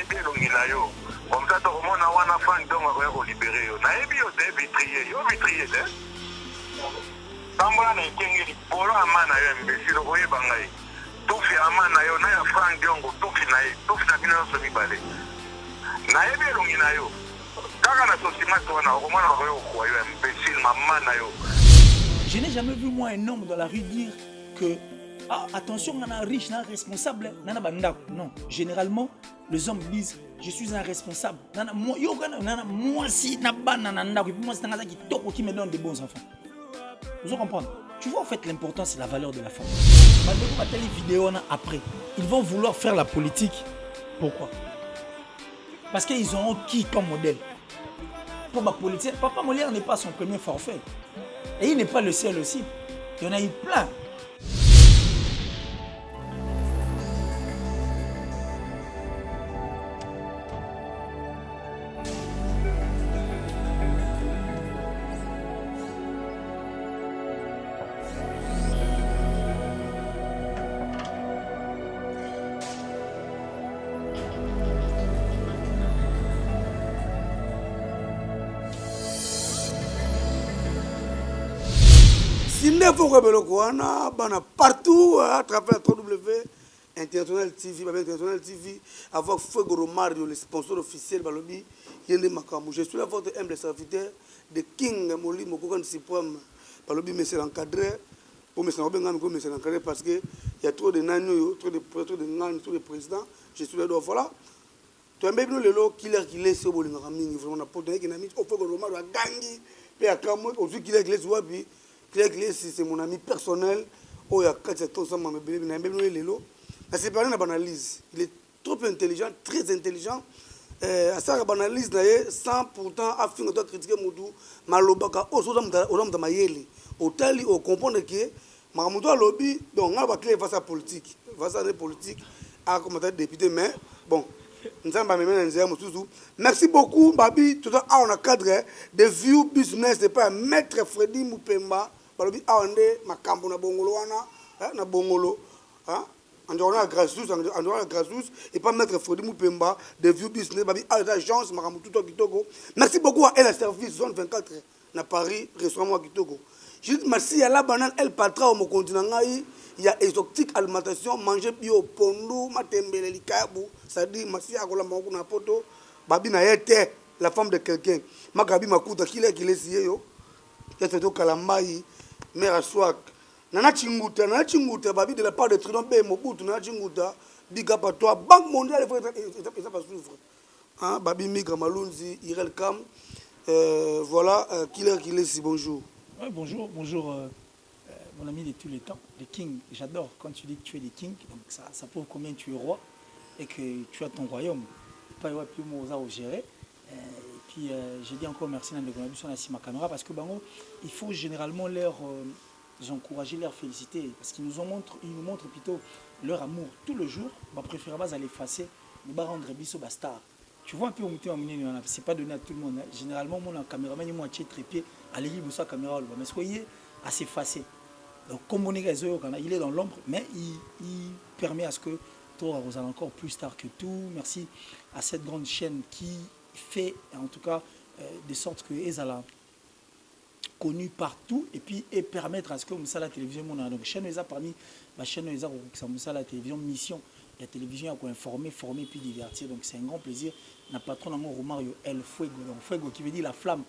nayebi elongi na yo comme ça tokomona wana fan donc akoya kolibere yo nayebi yo te vitrier yo vitrier te tambola na ekenge likolo ama na yo imbécile okoyeba ngai tufi ama na yo na ya Frank Diongo tufi na ye tufi na bino nyonso mibale nayebi elongi na yo kaka na sosimate wana okomona akoya kokwa yo imbécile mama na yo. Je n'ai jamais vu moi un homme dans la rue dire que ah, attention, on a un riche, on a un responsable. Non, généralement, les hommes disent je suis un responsable. Moi, si qui me donne des bons enfants. Vous comprenez? Tu vois, en fait, l'important, c'est la valeur de la femme. Malgré les vidéos après, ils vont vouloir faire la politique. Pourquoi? Parce qu'ils ont qui comme modèle? Pour ma politique, Papa Molière n'est pas son premier forfait. Et il n'est pas le seul aussi. Il y en a eu plein. Il faut que partout à travers www International TV, International TV, avec Fuego Romario, le sponsor officiel, je suis là votre humble serviteur de King Moli Mokokan Supreme, mais encadré pour me encadré parce qu'il y a trop de nano, trop de présidents. Je suis là, voilà. Tu as même le lot killer qui laisse au bolinga mingi, vraiment pour donner qu'il a mis au Fuego Romario à Gangi, puis à Kamoy, au vu qu'il a laissé Wabi. C'est mon ami personnel. Oh, il y a 4 ans, c'est pas une analyse. Il est trop intelligent, très intelligent. Ça, une analyse sans pourtant affirmer de critiquer Moudou, Malobaka, aux hommes de Mayeli. Au tali, au comprendre que Mamoudou a lobby, donc on va créer face à la politique. Face à la politique, à commentaire député, mais bon. Merci beaucoup, Babi. Tout à l'heure, on a cadre de View Business, c'est pas Maître Freddy Moupemba. Balobi aonde makambo na bongolo wana na bongolo andona grasus et pas mettre Freddy Moupemba de View Business babi agence makambo tout kitoko. Merci beaucoup à El Service zone 24 na Paris restaurant kitoko. Je dis merci à la banane El Patra au continent ngai il y a exotique alimentation manger bio pondu matembele likabu ça dit merci à kola moko na poto babi na yete la femme de quelqu'un makabi makuta kile siye yo yete to kalambai Mère Swak, Nana Chinguta, Babi de la part de Tridon B, Mobutu, Nana Chinguta, big up à toi, Banque mondiale, il va suivre. Hein, Babi Migra Malunzi, Irel Kam, voilà, Killer, si bonjour. Oui, bonjour, mon ami de tous les temps, les kings. J'adore quand tu dis que tu es des kings, donc ça prouve combien tu es roi et que tu as ton royaume. Pas plus au gérer. Puis j'ai dit encore merci à la caméra parce que il faut généralement leur encourager, leur féliciter parce qu'ils nous montrent plutôt leur amour tout le jour. Ma préférée base à l'effacer, ne pas rendre biso bastard. Tu vois un peu c'est pas donné à tout le monde. Hein. Généralement mon caméraman il moitié trépied, allez vous sa caméra mais soyez à s'effacer. Donc comme on est il est dans l'ombre mais il permet à ce que toi vous allez encore plus tard que tout. Merci à cette grande chaîne qui fait en tout cas de sorte que Ezala connu partout et puis et permettre à ce que ça la télévision mon donc chaîne Eza parmi ma chaîne Eza ça la télévision mission la télévision à informer former puis divertir donc c'est un grand plaisir n'a patron dans Romario El Fuego donc Fuego qui veut dire la flamme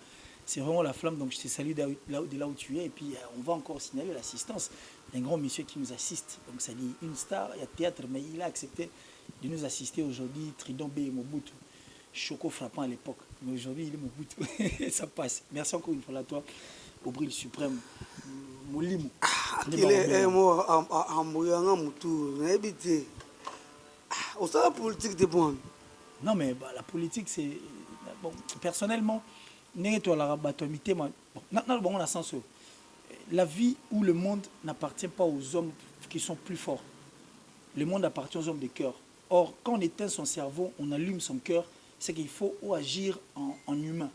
c'est vraiment la flamme donc je te salue de là où tu es et puis on va encore signaler l'assistance d'un grand monsieur qui nous assiste donc ça dit une star il y a théâtre mais il a accepté de nous assister aujourd'hui Tridon B et Mobutu Choco frappant à l'époque, mais aujourd'hui il est mon bout. Ça passe. Merci encore une fois à toi, Aubry le suprême, Molimou. Il est moi en moyant tout. N'habitez. Au sein de la politique de bon. Non mais la politique c'est bon. Personnellement, n'est-ce la rabatomité bon. Non bon on a sens. La vie ou le monde n'appartient pas aux hommes qui sont plus forts. Le monde appartient aux hommes de cœur. Or quand on éteint son cerveau, on allume son cœur. C'est qu'il faut agir en humain.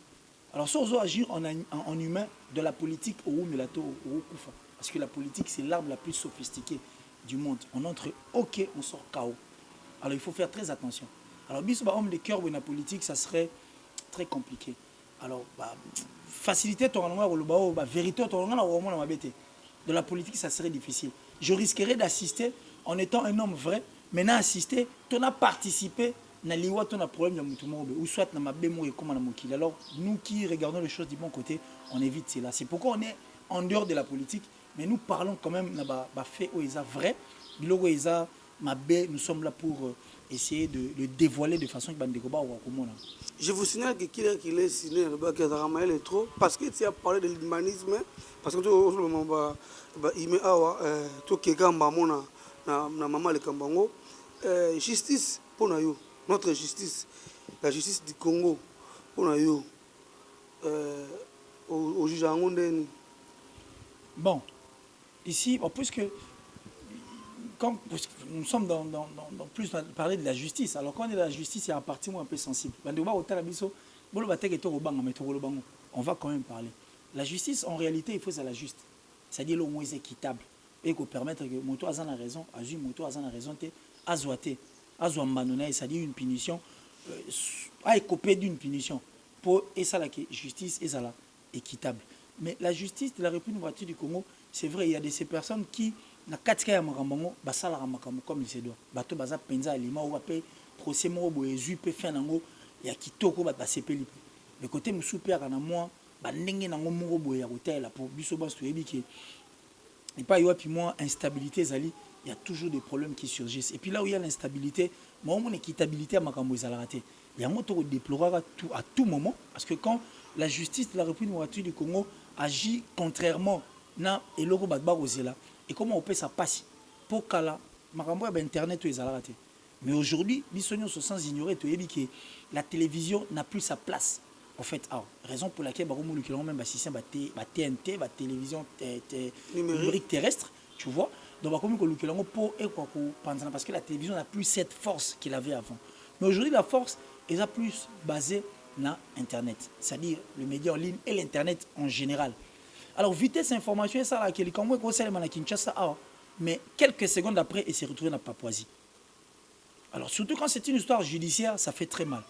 Alors, si on veut agir en humain, de la politique au Melato, au Koufa. Parce que la politique, c'est l'arme la plus sophistiquée du monde. On entre OK, on sort KO. Alors, il faut faire très attention. Alors, biso ba homme de cœur ou la politique, ça serait très compliqué. Alors, bah, faciliter ton rang, bah, vérité ton rang, de la politique, ça serait difficile. Je risquerais d'assister en étant un homme vrai, maintenant assister, tu as participé, na liwa ton problème ou soit na mabemo et comme na. Alors, nous qui regardons les choses du bon côté, on évite cela. C'est pourquoi on est en dehors de la politique, mais nous parlons quand même de fait où ils sont vrais, nous sommes là pour essayer de le dévoiler de façon que je vous signale que qui est signé il est trop parce que tu as parlé de l'humanisme parce que il met tout qui gamba mona na maman le kambango justice pour nous notre justice la justice du Congo pour nous au juge Angondeni. Bon, ici, puisque quand nous sommes dans plus parler de la justice, alors quand on est dans la justice, il y a un parti un peu sensible. On va quand même parler. La justice, en réalité, il faut que ça la juste. C'est-à-dire le moins équitable. Et qu'on permette que Moto a la raison, Azul Moto a la raison, c'est-à-dire une punition, à écoper d'une punition. Pour et ça la justice et ça la équitable. Mais la justice de la République du Congo, c'est vrai, il y a de ces personnes qui na katika ya makambo basala makambo comme il se doit. Bato baza penza alima ou apé procès mo bo ezu pe fin nango ya kitoko ba sepeli. Le côté musu pe kana moi ba ndenge nango moko bo ya hôtel pour biso ba to ebiki. Et pas yo puis moi instabilité zali, il y a toujours des problèmes qui surgissent. Et puis là où il y a l'instabilité, moi mon équitabilité à makambo ezala raté. Il y a un autre déplorer à tout moment parce que quand la justice de la République du Congo agit contrairement na eloko batba ozela. Et comment on peut ça passer pour qu'à Internet ou les raté. Mais aujourd'hui, nous sommes sans ignorer que la télévision n'a plus sa place. En fait, raison pour laquelle nous avons même système TNT, télévision numérique terrestre, tu vois. Donc, parce que la télévision n'a plus cette force qu'elle avait avant. Mais aujourd'hui, la force est plus basée sur Internet, c'est-à-dire le média en ligne et l'Internet en général. Alors, vitesse information, ça, là, mais quelques secondes après, il s'est retrouvé dans la Papouasie. Alors, surtout quand c'est une histoire judiciaire, ça fait très mal.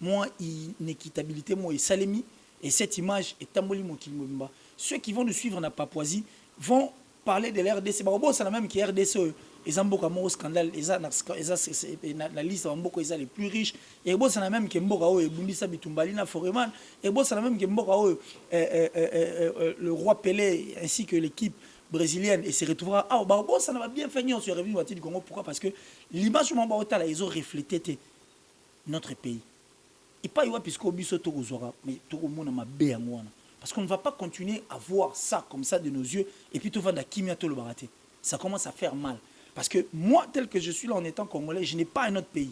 Moi, inéquitabilité, moi, et Salemi, et cette image est Tamboli Mokimomba. Ceux qui vont nous suivre dans la Papouasie vont parler de l'RDC. C'est la même qui RDC. Ils ont beaucoup de scandales. Ils ont la liste les plus riches. Et c'est la même qui est Bundisa Bitumbalina Foreman. Et c'est la même qui est le roi Pelé ainsi que l'équipe brésilienne. Et se retrouvera. Ça n'a bien fait sur le revenu du Congo. Pourquoi? Parce que l'image de Mambota, ils ont reflété notre pays. Et pas puisque Obiso Torozora, mais Toromona ma béangwana. Parce qu'on ne va pas continuer à voir ça comme ça de nos yeux et puis tout va dans Kimia Tolo Baraté. Ça commence à faire mal. Parce que moi, tel que je suis là en étant congolais, je n'ai pas un autre pays.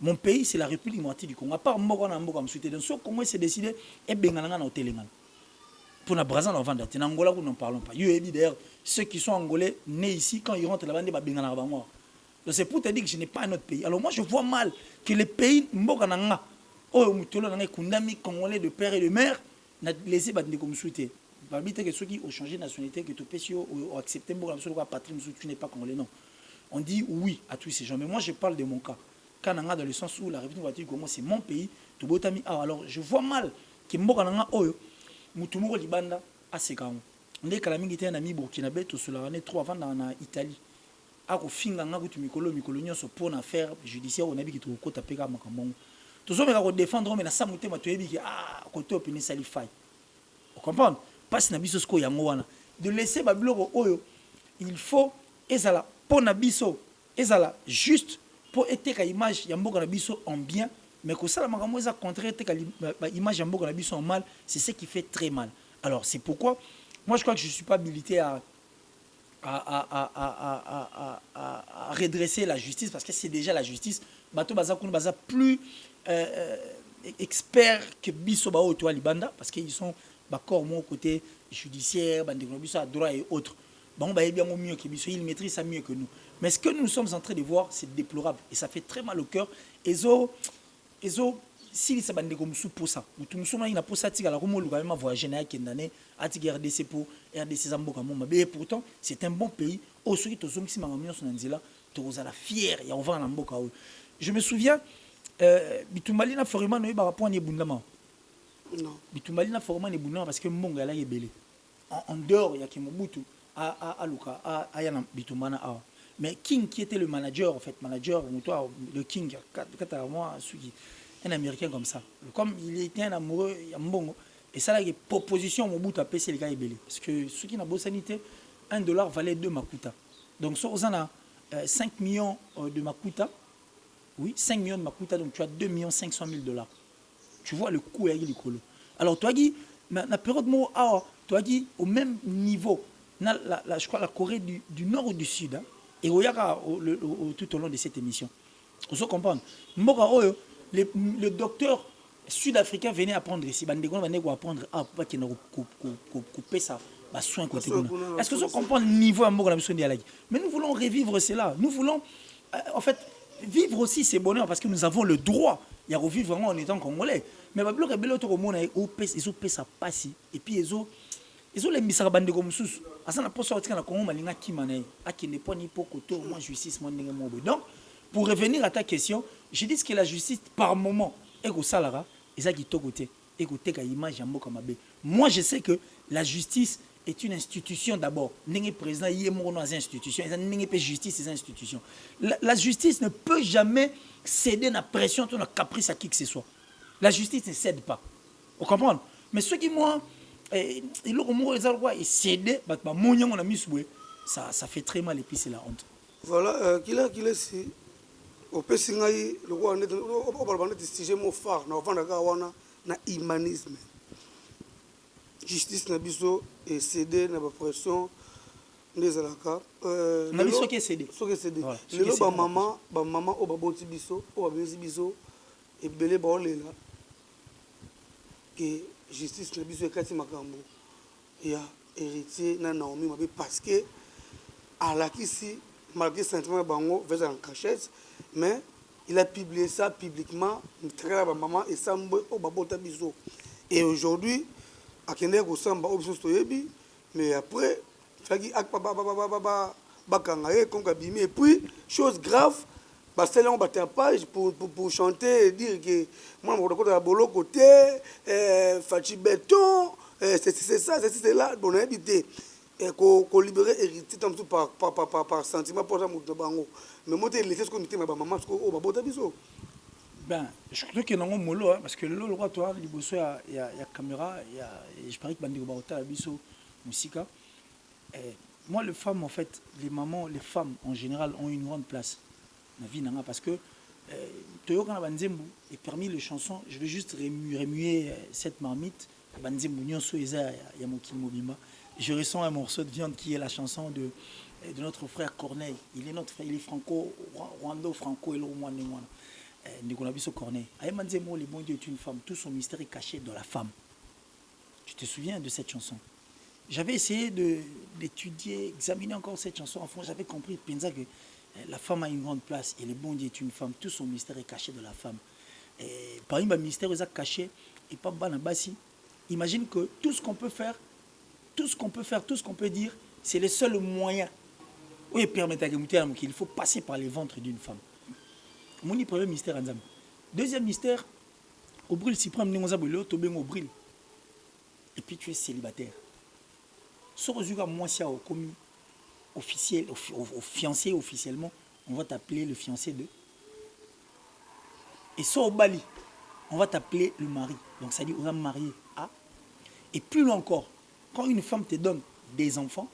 Mon pays, c'est la République démocratique du Congo. À part Mbogana Mboga Msouté. Donc, ce Congo s'est décidé, et Bengalanga na Otelengan. Pour la Brazza, on va en En Angola, nous n'en parlons pas. D'ailleurs, ceux qui sont angolais, nés ici, quand ils rentrent là-bas, ils Bengalanga. Donc, c'est pour te dire que je n'ai pas un autre pays. Alors, moi, je vois mal que les pays Mbogana, Congolais de père et de mère, n'a laissé battre comme souhaité. Parmi ceux qui ont changé de nationalité, que tu ont accepté Mbogana, patrie, tu n'es pas congolais, non. On dit oui à tous ces gens. Mais moi, je parle de mon cas. Kananga, dans le sens où la République du Congo, c'est mon pays. Alors, je vois mal que Mbogana, Moutoumou Libanda, à Segaon. On dit que la mingi était un ami burkinabé, tout cela, on est 3 ans en Italie. Ako finga ngaku tu mikolo nyonso pour une affaire judiciaire on a dit que tu ko tapeka makambo. Tous hommes ko défendre mais na samute ma toyebi que côté opinion salifai. Vous comprenez? Passe na biso sko yango wana. De laisser babiloko oyo, il faut ezala pour na biso, ezala juste pour eteka image ya mboka na biso en bien, mais que ça la makambo eza contraire eteka image ya mboka na biso en mal, c'est ce qui fait très mal. Alors c'est pourquoi moi je crois que je suis pas habilité à redresser la justice parce que c'est déjà la justice. Bato baza plus experts que biso ba oto libanda parce qu'ils sont d'accord mon côté judiciaire, biso à droit et autres. Bon ba bien mieux que biso, ils maîtrisent ça mieux que nous. Mais ce que nous sommes en train de voir, c'est déplorable et ça fait très mal au cœur. Ezo si ça bande comme sous pour ça. Tout nous sommes pour ça tika la romo lu quand même voyager na kendane ati RDC pour RDC Zamboka Moma. Mais pourtant, c'est un bon pays. Au ceux qui to zongi si mangamio son nzela, to la fière ya on va na mboka. Je me souviens Bitumbali na forima no ba point ni bundama. Non. Bitumbali na forima ni bundama parce que mbonga la yebele. En dehors ya Kimobutu à Luka à Yana Bitumbana a. Mais King qui était le manager en fait, le King moi un américain comme ça. Comme il était un amoureux ya mbongo et ça là les propositions Mobutu a PC les gars yebele parce que ceux qui n'a pas sanité $1 valait 2 makuta. Donc sur on 5 millions de makuta. Oui, 5 millions de makuta, donc tu as 2 500 000 $. Tu vois le coût est l'écolo. Alors, toi, Guy, la période où toi, Guy, au même niveau, je crois la Corée du Nord ou du Sud, hein, et tout au long de cette émission. Vous comprenez? Le docteur sud-africain venait apprendre ici. Venait apprendre à couper ça. Est-ce que vous comprenez le niveau à mais nous voulons revivre cela. Nous voulons, en fait, vivre aussi ces bonheurs parce que nous avons le droit. Il y a revivre vraiment en étant congolais. Mais le bloc est bel autre au monde, ils ont payé sa passe et puis ils ont les misarabande comme sous. À ça n'a pas sorti quand la Congo malinga qui manaï, à qui n'est pas ni pour côté moi justice moi n'engagé moi. Donc pour revenir à ta question, je dis que la justice par moment est au salara et ça qui est au côté et côté ka image en comme abe. Moi je sais que la justice est une institution d'abord. N'est président il est mort dans une institution, et n'est pas justice c'est une institution. La justice ne peut jamais céder la pression, la caprice à qui que ce soit. La justice ne cède pas. Vous comprenez? Mais ceux qui moi ça fait très mal et puis c'est la honte. Voilà, qu'il est si au Pessingaï, le roi est au sujet mon phare, na humanisme. Justice na biso et céder na pression des alaka. Na biso qui cédé. Ce qui est cédé. Le maman au baboti biso, au babesi biso et belé ba olela. Que justice na biso ekati makambo ya héritier na Naomi mabe parce que alakisi malgré sentiment bango vers en cachette mais il a publié ça publiquement très la maman et sambo au babota biso et aujourd'hui akende ko samba au biso toyebi mais après faki ak bakangaye comme kabimi et puis chose grave parce que on battait à page pour chanter et dire que moi je côté à bolo côté Fachi béton c'est ça c'est là bon habité et qu'on libérer héritier tant tout par sentiment pour ça mon bango mais moi laisser ce qu'on mettait ma maman parce que au babota biso ben je crois que non molo parce que le roi toi liboso il y a caméra il y a je parie que bandi ko babota biso musika moi les femmes en fait les mamans les femmes en général ont une grande place ma vie nanga parce que Toyoka Banzembu et parmi les chansons je vais juste remuer cette marmite Banzembu nyonso eza ya mokili mobimba je ressens un morceau de viande qui est la chanson de notre frère Corneille il est notre frère il est franco rwando franco et le mwana Nicolas Bisso Corneille ay Banzembu le bon Dieu est une femme tout son mystère est caché dans la femme tu te souviens de cette chanson j'avais essayé d'étudier examiner encore cette chanson enfin j'avais compris pensa que la femme a une grande place et le bon Dieu est une femme. Tout son mystère est caché de la femme. Et par exemple, le mystère est caché et pas banabasi. Imagine que tout ce qu'on peut faire, tout ce qu'on peut dire, c'est le seul moyen. Oui, il faut passer par les ventres d'une femme. Mon premier mystère, deuxième mystère, au bril, si prend au bril. Et puis tu es célibataire. Sur moi, si au commis. Officiel, au fiancé officiellement, on va t'appeler le fiancé de. Et ça au Bali, on va t'appeler le mari. Donc ça dit on va marier à. Et plus loin encore, quand une femme te donne des enfants,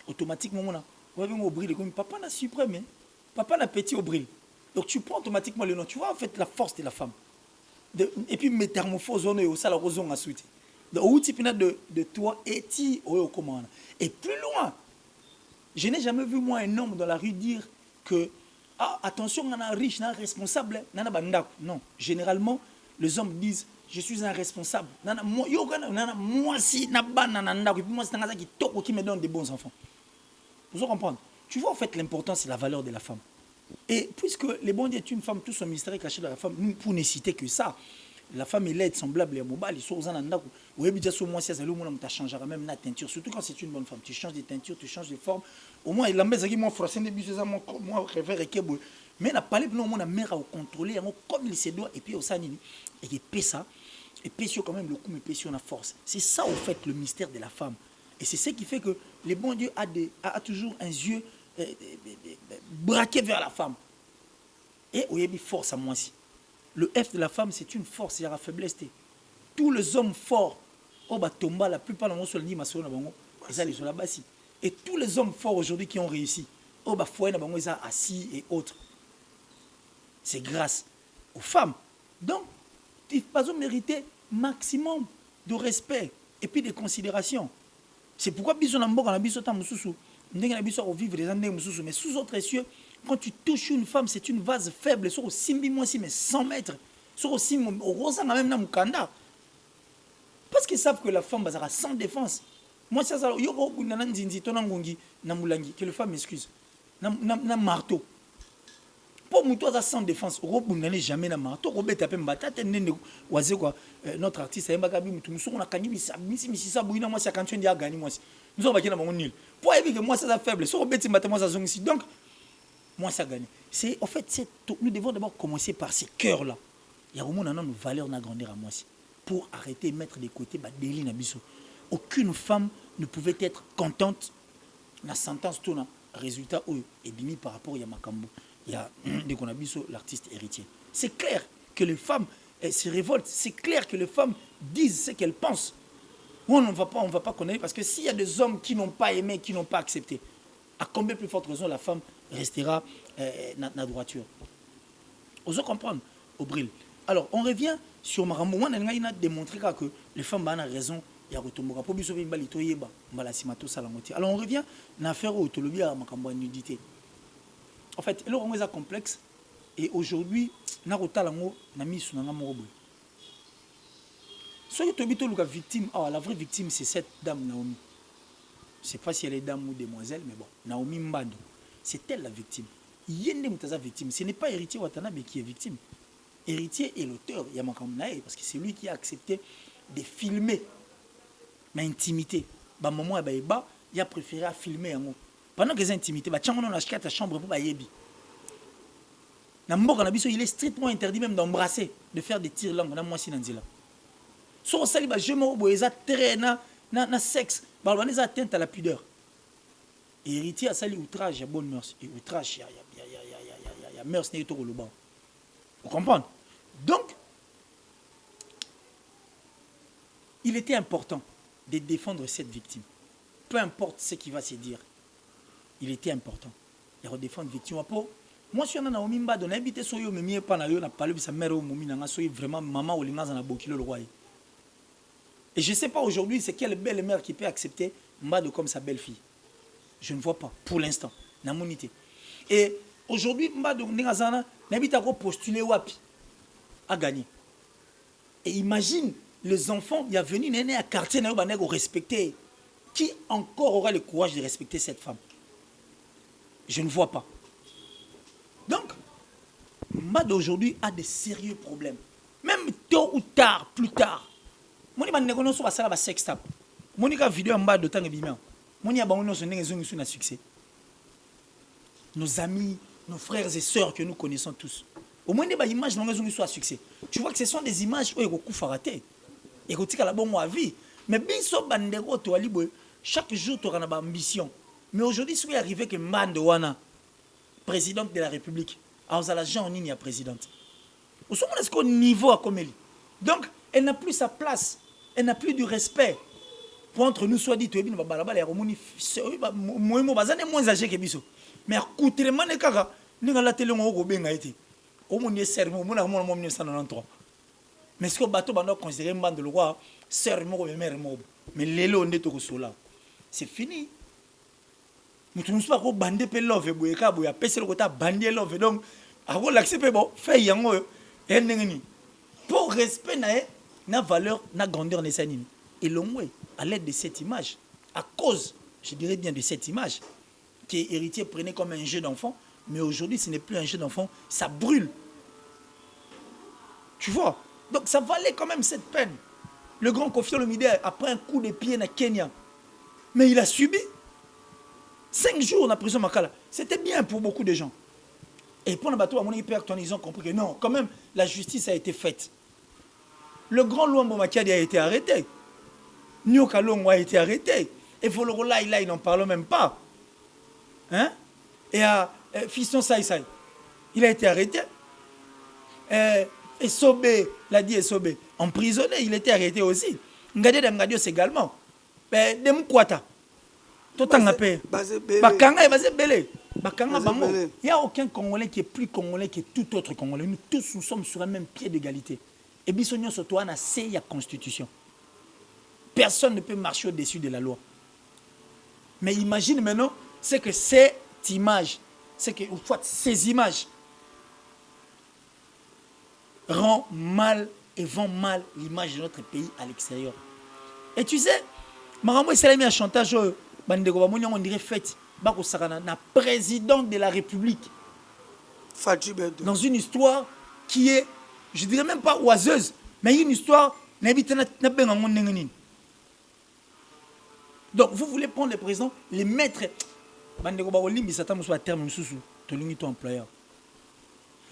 automatiquement on va venir au bril comme papa n'a suprême, papa n'a petit au bril. Donc tu prends automatiquement le nom. Tu vois en fait la force de la femme. Et puis métamorphose on est au salon roson à suite. Donc au type de toi et ti au commande. Et plus loin. Je n'ai jamais vu moi un homme dans la rue dire que attention, on a un riche, on a un responsable, non. Généralement, les hommes disent je suis un responsable. Moi si qui me donne des bons enfants. Vous comprenez? Tu vois en fait l'importance et la valeur de la femme. Et puisque les bons dieux est une femme, tout son mystère est caché dans la femme, nous pour ne citer que ça. La femme est laide, semblable à Mobile, ils sont aux anandaku. Oui, bien sûr, moi, c'est le monde qui changera même la teinture, surtout quand c'est une bonne femme. Tu changes de teinture, tu changes de forme. Au moins, il a mis moi, froissé des bus, moi, préfère que Mais on a parlé de la mère à contrôler comme il se doit. Et puis, au sanini, et il paie ça. Et paie quand même le coup, mais paie sur la force. C'est ça, au fait, le mystère de la femme. Et c'est ce qui fait que le bon Dieu a toujours un yeux braqué vers la femme. Et il y a une force à moi aussi. Le F de la femme, c'est une force, il y a la faiblesse. Tous les hommes forts, la plupart de nos et tous les hommes forts aujourd'hui qui ont réussi, assis et autres. C'est grâce aux femmes. Donc, il faut mériter maximum de respect et puis de considération. C'est pourquoi mais sous autres cieux, quand tu touches une femme, c'est une vase faible. Sur 100 mètres. Sur même parce qu'ils savent que la femme sera sans défense. Moi, c'est ça. Que le femme m'excuse. Na marteau. Pour moi, sans défense. Jamais na marteau. Notre artiste, nous pour éviter que moi, ça faible. Donc, moi, ça gagne. En fait, nous devons d'abord commencer par ces cœurs-là. Il y a vraiment une valeur à grandir à moi aussi. Pour arrêter de mettre de côté délit na biso. Aucune femme ne pouvait être contente la sentence tout na résultat est bimi par rapport à Makambo. Il y a des konabiso l'artiste héritier. C'est clair que les femmes se révoltent, c'est clair que les femmes disent ce qu'elles pensent. On ne va pas connaître parce que s'il y a des hommes qui n'ont pas aimé, qui n'ont pas accepté, à combien plus forte raison la femme restera na droiture. Osons comprendre au bril. Alors, on revient sur Marambo. On a démontré que les femmes ont raison. Alors, on revient à l'affaire autolobie à Makambo nudité. En fait, là, on est complexe. Et aujourd'hui, on a mis sur la victime. La vraie victime, c'est cette dame Naomi. Je ne sais pas si elle est dame ou demoiselle, mais bon, Naomi Mbando. C'est elle la victime. Victime. Ce n'est pas héritier Watanabe qui est victime. Héritier et l'auteur, Yamakamnae, parce que c'est lui qui a accepté de filmer l'intimité. Maman il a préféré filmer. Pendant que les intimités, il a acheté ta chambre pour Bayebi. Il est strictement interdit même d'embrasser, de faire des tirs langues. Si on sali, je me sexe, il atteinte à la pudeur. Et héritier a sali outrage, il y a bonne mœurs. Et outrage, il y a mœurs. Vous comprenez? Donc, il était important de défendre cette victime. Peu importe ce qui va se dire, il était important de défendre la victime. Moi, je suis en Omimba, je habité sur yo, mais pas na yo, na parlé de sa mère au Momina, vraiment maman ou l'inga na bokilo le roi. Et je ne sais pas aujourd'hui, c'est quelle belle mère qui peut accepter Mbado comme sa belle-fille. Je ne vois pas, pour l'instant, na monité. Et aujourd'hui, Mbado Ngazana n'habite à postuler Wapi à gagner. Et imagine les enfants, il y a venu né à quartier Nayobanego respecter. Qui encore aura le courage de respecter cette femme? Je ne vois pas. Donc, Mbado aujourd'hui a de sérieux problèmes. Même tôt ou tard, plus tard. Moi, je ne sais pas si c'est un sextape. Moi, je vidéo Mbado tant que bimé. Moi, je un succès. Nos amis, nos frères et sœurs que nous connaissons tous. Au moins, des images n'ont pas succès. Tu vois que ce sont des images où il y a beaucoup de raté. Et il y a bon à vie. Mais biso bandero to alibo chaque jour tu auras une ambition. Mais aujourd'hui, si vous arrivez que Mandowana, présidente de la République, alors à la Jean Nini a présidente. Au niveau à comme elle. Donc, elle n'a plus sa place. Elle n'a plus du respect. Pour entre nous, soit dit, tu es bien, moins âgé que biso. Mais à côté de moi, nous la télé, on a été. Au moins, il servi, au moins, en 1993. Mais ce que bateau va considérer un bande de roi, servi, mais l'élo, on est au sol. C'est fini. Nous ne sommes pas bandés pour love, et puis après, c'est le côté bandé love. Donc, avant l'accepter, bon, fait yango, pour respect, na valeur, na grandeur, na sanini. Et l'homme, à l'aide de cette image, à cause, je dirais bien de cette image, que héritier prenait comme un jeu d'enfant, mais aujourd'hui, ce n'est plus un jeu d'enfant, ça brûle. Tu vois? Donc, ça valait quand même cette peine. Le grand Koffi Olomide, après un coup de pied na Kenya, mais il a subi 5 jours en prison Makala. C'était bien pour beaucoup de gens. Et pour le bateau, à mon avis, ils ont compris que non, quand même, la justice a été faite. Le grand Luambo Makiadi a été arrêté. Nyoka Longo a été arrêté. Et Voloro là, ils n'en parlent même pas. Hein? Et Fiston Saïsaï, il a été arrêté. Et Sobé, l'a dit Sobé, emprisonné, il a été arrêté aussi. Ngade Ngadios également. Demkwata. Tout en appel. Bakanga, il n'y a aucun Congolais qui est plus Congolais que tout autre Congolais. Nous tous, nous sommes sur un même pied d'égalité. Et Bissonio Sotoana, c'est la Constitution. Personne ne peut marcher au-dessus de la loi. Mais imagine maintenant, c'est que cette image, c'est que ces images rendent mal et vont mal l'image de notre pays à l'extérieur. Et tu sais, Marambo il mis un chantage, on dirait fait, na président de la République. Dans une histoire qui est, je dirais même pas oiseuse, mais une histoire, donc vous voulez prendre le président, les mettre,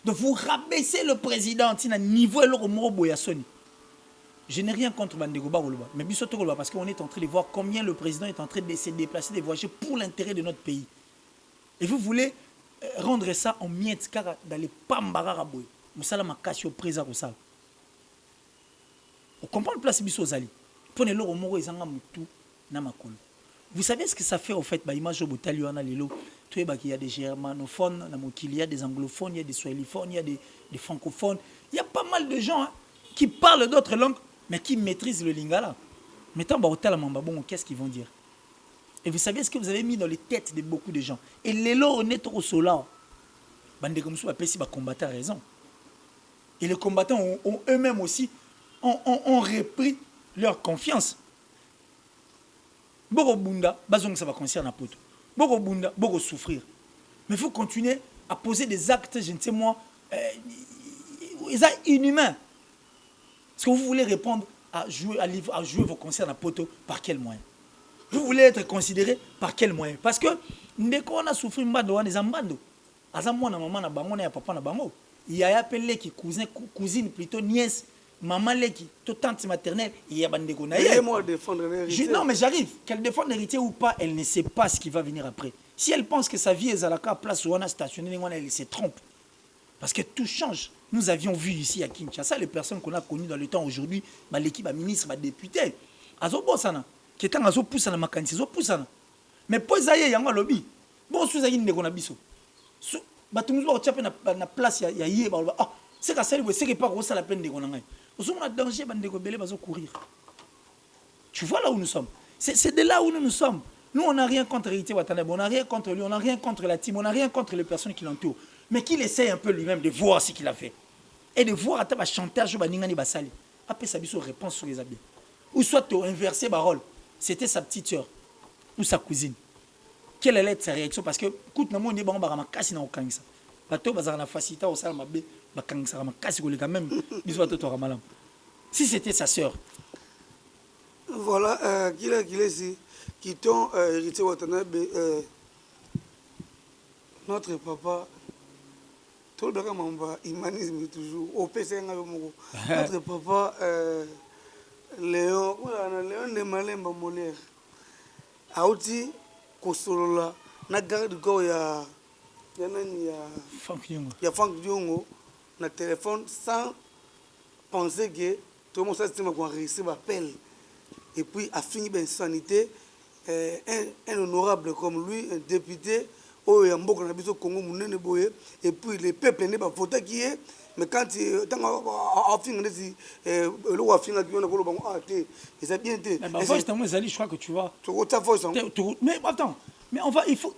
donc vous rabaissez le président à niveau de je n'ai rien contre Bandego Baroloba, mais parce qu'on est en train de voir combien le président est en train de se déplacer, de voyager pour l'intérêt de notre pays. Et vous voulez rendre ça en miettes, car dans les Pambararaboy, vous savez, ma au président. On comprend le place Bisso Zali. Prenez l'eau au moro et zanga mutu na makolo. Vous savez ce que ça fait au fait, bah image au botalio ana lelo. Tu sais bah qu'il y a des germanophones, il y a des anglophones, il y a des swahiliphones, il y a des francophones. Il y a pas mal de gens qui parlent d'autres langues, mais qui maîtrisent le lingala. Maintenant, bah au mamba bon, qu'est-ce qu'ils vont dire? Et vous savez ce que vous avez mis dans les têtes de beaucoup de gens. Et lelo honnête au solar. Bande comme ça, si bah combattant a raison. Et les combattants ont eux-mêmes aussi ont repris leur confiance. Boko Bunda, bazong ça va concerner la pote. Boko Bunda, Boko souffrir. Mais il faut continuer à poser des actes, je ne sais moi, inhumains. Est-ce que vous voulez répondre à jouer vos concerts à poteau par quel moyen? Vous voulez être considéré par quel moyen? Parce que dès qu'on a souffert des ambando, azamwana maman na bango na papa na bango, il y a appelé qui cousine plutôt nièce. Maman Leki, toute tante maternelle, il y a Bandeko Naye. Non, mais j'arrive. Qu'elle défende l'héritier ou pas, elle ne sait pas ce qui va venir après. Si elle pense que sa vie est à la place où on a stationné, elle se trompe. Parce que tout change. Nous avions vu ici à Kinshasa les personnes qu'on a connues dans le temps aujourd'hui, l'équipe, ministre, député. Azo Bosana, qui est un Azo Poussana, Makansi, Azo Poussana. Mais pour ça, il y a un lobby. Bon, sous Aïe Negonabiso. Batumou, tu as na place, il y a Yé, c'est qu'à celle où c'est pas gros, ça la peine de Gonangai. Nous sommes en danger, de courir. Tu vois là où nous sommes. C'est de là où nous sommes. Nous, on n'a rien contre Héritier Watanabe, on n'a rien contre lui, on n'a rien contre la team, on n'a rien contre les personnes qui l'entourent. Mais qu'il essaye un peu lui-même de voir ce qu'il a fait. Et de voir à ta chantage, après sa réponse sur les habits. Ou soit tu inversé Barol, c'était sa petite soeur ou sa cousine. Quelle allait être sa réaction? Parce que, écoute, nous on barama kasi na okangisa. Bato bazana facilita au salma be. Si c'était sa sœur. Voilà, qui t'ont hérité Watanabe, notre papa, tout le monde humanisme toujours, au PC, notre papa, Léon de Malemba Molaire, Aouti, Kosolola, Nagarde Go, il y a Franck Diongo. Le téléphone sans penser que tout le monde s'est réussi à appel. Et puis, a fini bien sanité, un honorable comme lui, un député, et puis le peuple n'est pas voté qui est, mais quand il a fini, je crois que tu vas. Mais attends, mais il faut,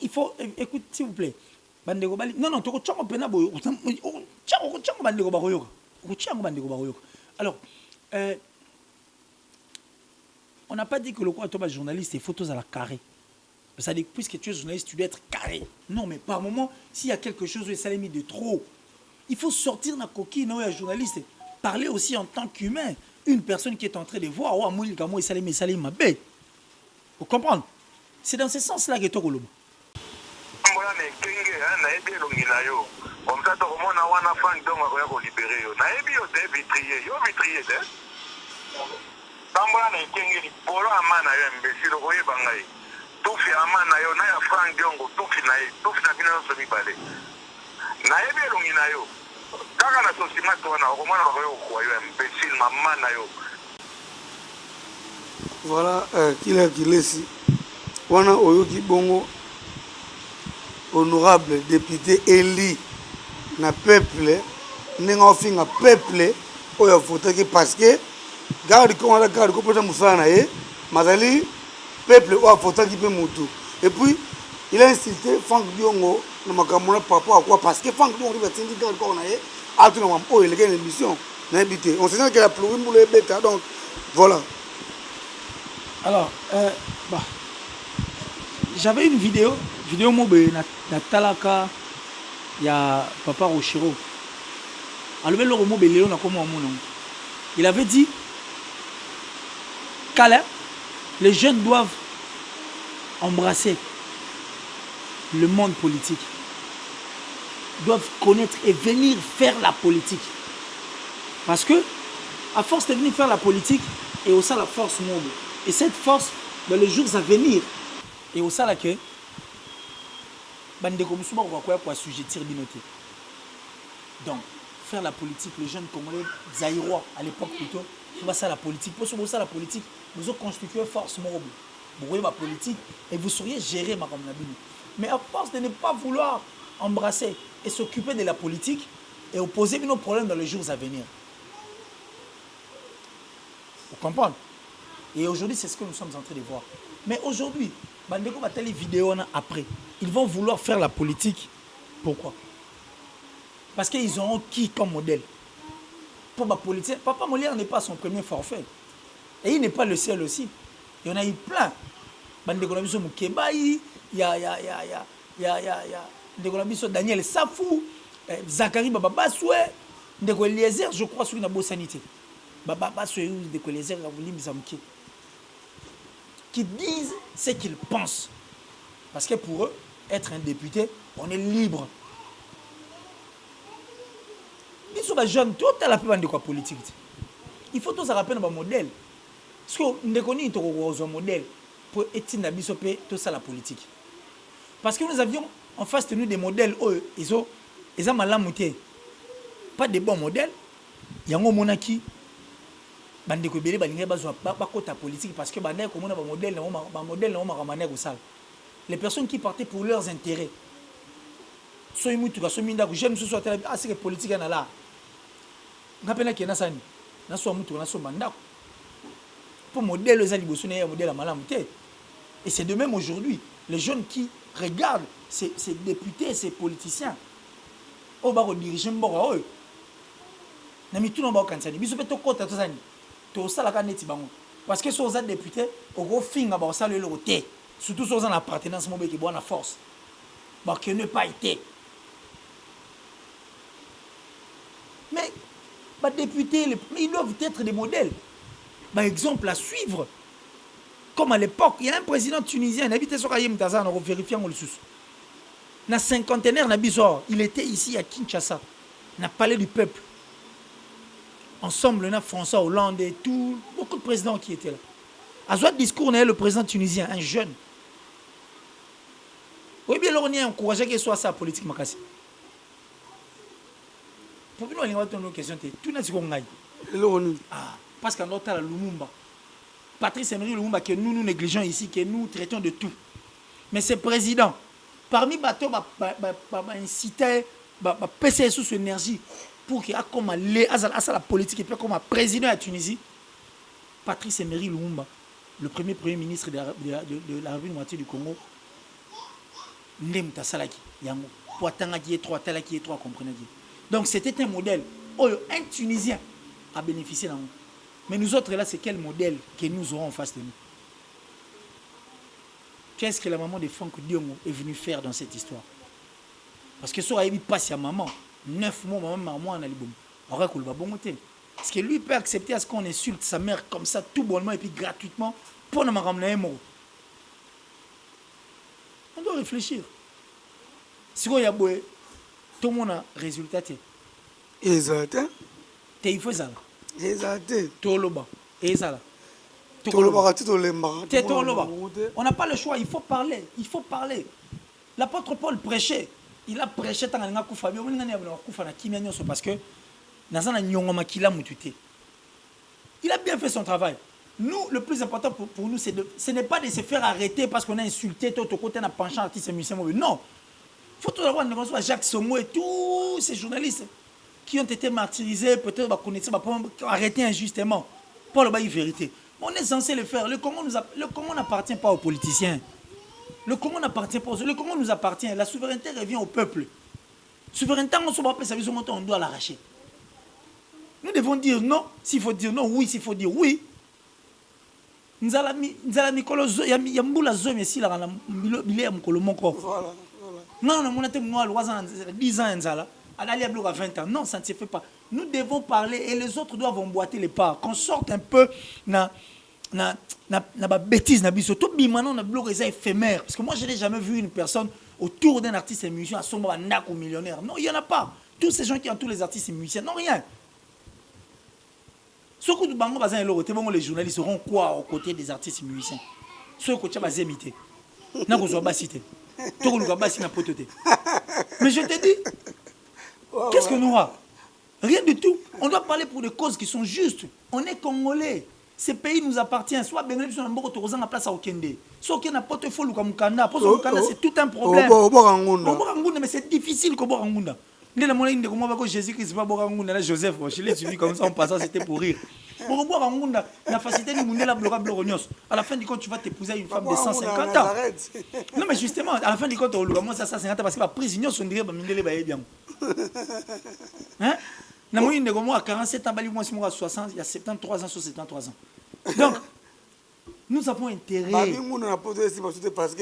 écoute, s'il vous plaît. Non, tu alors, on n'a pas dit que le quoi toi journaliste, il faut tous à la carré. Ça dit puisque tu es journaliste, tu dois être carré. Non, mais par moment, s'il y a quelque chose où ça mis de trop, il faut sortir de la coquille, non, un journaliste, parler aussi en tant qu'humain. Une personne qui est en train de voir, oh, moi, il ma baie. Vous comprenez? C'est dans ce sens-là que tu as. mbola na ekenge nayebi elongi na yo comme ça tokomona wana Frank Ndiongo akoya kolibere yo nayebi yo te vitrier te tambola na ekenge libolo ama na yo imbécile okoyeba ngai tufi ama na yo na ya Frank Ndiongo tufi na bino nyonso mibale nayebi elongi na yo kaka na sosimate wana okomona bakoya kokuwa yo imbécile mama na yo. Voilà, Kila Kilesi wana oyoki bongo honorable député élu na peuple ndenge ofinga peuple oyo avotaki parce que garde ko wala garde ko pota musala na ye mazali peuple oyo avotaki mpe mutu et puis il a insulté Frank Ndiongo na makambo na papa quoi parce que Frank Ndiongo va tindi garde ko na ye atu na mambo oyo eleke émission na habité on sait que la pluie moule beta donc voilà. Alors, j'avais une vidéo mobe na talaka ya Papa Rochero. Alors le mobe Léon na comme il avait dit qu'Alain, les jeunes doivent embrasser le monde politique, doivent connaître et venir faire la politique. Parce que à force de venir faire la politique, et aussi la force monde. Et cette force, dans les jours à venir, et au sein là que bande comme souvent on va quoi assujettir binoté. Donc faire la politique, les jeunes congolais zaïrois à l'époque plutôt, on va ça la politique. Pour ça la politique, vous avez constitué force mobile. Vous voyez ma politique et vous sauriez gérer ma comme la bine. Mais à force de ne pas vouloir embrasser et s'occuper de la politique et opposer nos problèmes dans les jours à venir. Vous comprenez? Et aujourd'hui, c'est ce que nous sommes en train de voir. Mais aujourd'hui, Bandeko va télé vidéo après. Ils vont vouloir faire la politique. Pourquoi? Parce qu'ils auront qui comme modèle? Pour ma politique, Papa Molière n'est pas son premier forfait. Et il n'est pas le seul aussi. Il y en a eu plein. Bandeko Nabiso Mukebaï, il y a Daniel Safou, Zachary Baba Basoué, Ndeko Eliezer, je crois, sur une bonne sanité. Baba Basoué, Ndeko Eliezer, qui disent ce qu'ils pensent. Parce que pour eux, être un député, on est libre. Ils sont jeunes, tout à la plupart de quoi politique. Il faut tous se rappeler de modèle. Parce que nous avons un modèle pour étudier tout ça la politique. Parce que nous avions en face de nous des modèles, ils ont mal muté. Pas de bons modèles. Il y a un monarchie. Bandeko belé balinga bazwa ba kota politique parce que bandé comme on a modèle les personnes qui partaient pour leurs intérêts soy mutu ka somi ndako j'aime ce soit c'est que politique na là ngapena kena sani na so mutu na so mandako pour modèle les aliboso na modèle à malamute. Et c'est de même aujourd'hui les jeunes qui regardent ces députés ces politiciens au bas diriger mboko eux na mitu na ba kansani biso pe to kota to sani. Parce que si vous êtes député, vous avez le côté. Surtout si vous avez une appartenance qui est la force. Qui ne pas été. Mais les députés, ils doivent être des modèles. Par exemple, à suivre. Comme à l'époque, il y a un président tunisien, il habite sur Ayem Tazan, en vérifiant le sous. Dans cinquantenaire, il était ici à Kinshasa. Il a parlé du peuple. Ensemble, on a François Hollande et tout, beaucoup de présidents qui étaient là. À ce discours, on a le président tunisien, un jeune. Oui, bien, on a encouragé qu'il soit ça politique. Pour nous, on a une question. Tout le monde parce qu'en d'autres, Lumumba. Patrice Emery Lumumba, que nous négligeons ici, que nous traitons de tout. Mais ce président, parmi les bateaux, incité, PC sous énergie, pour qu'il y ait comme la politique et puis comme président de Tunisie, Patrice Emery Lumumba, le premier ministre de la République du Congo, donc c'était un modèle. Un Tunisien a bénéficié d'un. Mais nous autres là, c'est quel modèle que nous aurons en face de nous? Qu'est-ce que la maman de Frank Ndiongo est venue faire dans cette histoire? Parce que ça a passé à maman. 9 mois, maman en album. Parce que lui peut accepter à ce qu'on insulte sa mère comme ça, tout bonnement et puis gratuitement, pour ne me ramener un mot. On doit réfléchir. Si vous avez tout le monde a résultat. Exact. Il faut ça. Exact. Tout le monde. Et ça. On n'a pas le choix, il faut parler. Il faut parler. L'apôtre Paul prêchait. Il a prêché tant parce que il a bien fait son travail. Nous, le plus important pour nous, ce n'est pas de se faire arrêter parce qu'on a insulté tout côté un penchant artiste et musicien. Non. Il faut tout d'abord reconnaître Jacques Somo et tous ces journalistes qui ont été martyrisés, peut-être arrêtés injustement. Pour le bail vérité. On est censé le faire. Le Congo n'appartient pas aux politiciens. Le Congo n'appartient pas aux autres. Le Congo nous appartient. La souveraineté revient au peuple. Souveraineté, on doit l'arracher. Nous devons dire non, s'il faut dire non, oui, s'il faut dire oui. Voilà. Non, on a 10 ans, 20 ans. Non, ça ne se fait pas. Nous devons parler et les autres doivent emboîter les pas. Qu'on sorte un peu na bêtise, tout bimano na bloc éphémère. Parce que moi, je n'ai jamais vu une personne autour d'un artiste et musicien à son ou millionnaire. Non, il n'y en a pas. Tous ces gens qui entourent les artistes et musiciens, non, rien. Ceux qui ont les journalistes seront quoi aux côtés des artistes et musiciens? Ceux qui ont imité. Non, qu'on soit bas cité. Tout le monde na pototé. Mais je te dis, qu'est-ce que nous avons? Rien du tout. On doit parler pour des causes qui sont justes. On est Congolais. Ce pays nous appartient. Soit Bengali, soit Mboko, Torozan, la place à Okende. Soit qu'il y a un portefeuille ou Mukanda. Pour Mukanda, c'est tout un problème. Mais c'est difficile que Borangunda. Dès la monnaie de comment Jésus-Christ va Borangunda, Joseph, je l'ai suivi comme ça en passant, c'était pour rire. Pour Borangunda, la facilité du monde, la blorable. À la fin du compte, tu vas t'épouser une femme de 150 ans. Non, mais justement, à la fin du compte, on lui a 150 ans parce que la prison, on dirait que bien. Hein? À 47 ans, à 60, il y a 73 ans sur 73 ans. Donc, nous avons intérêt. Mais parce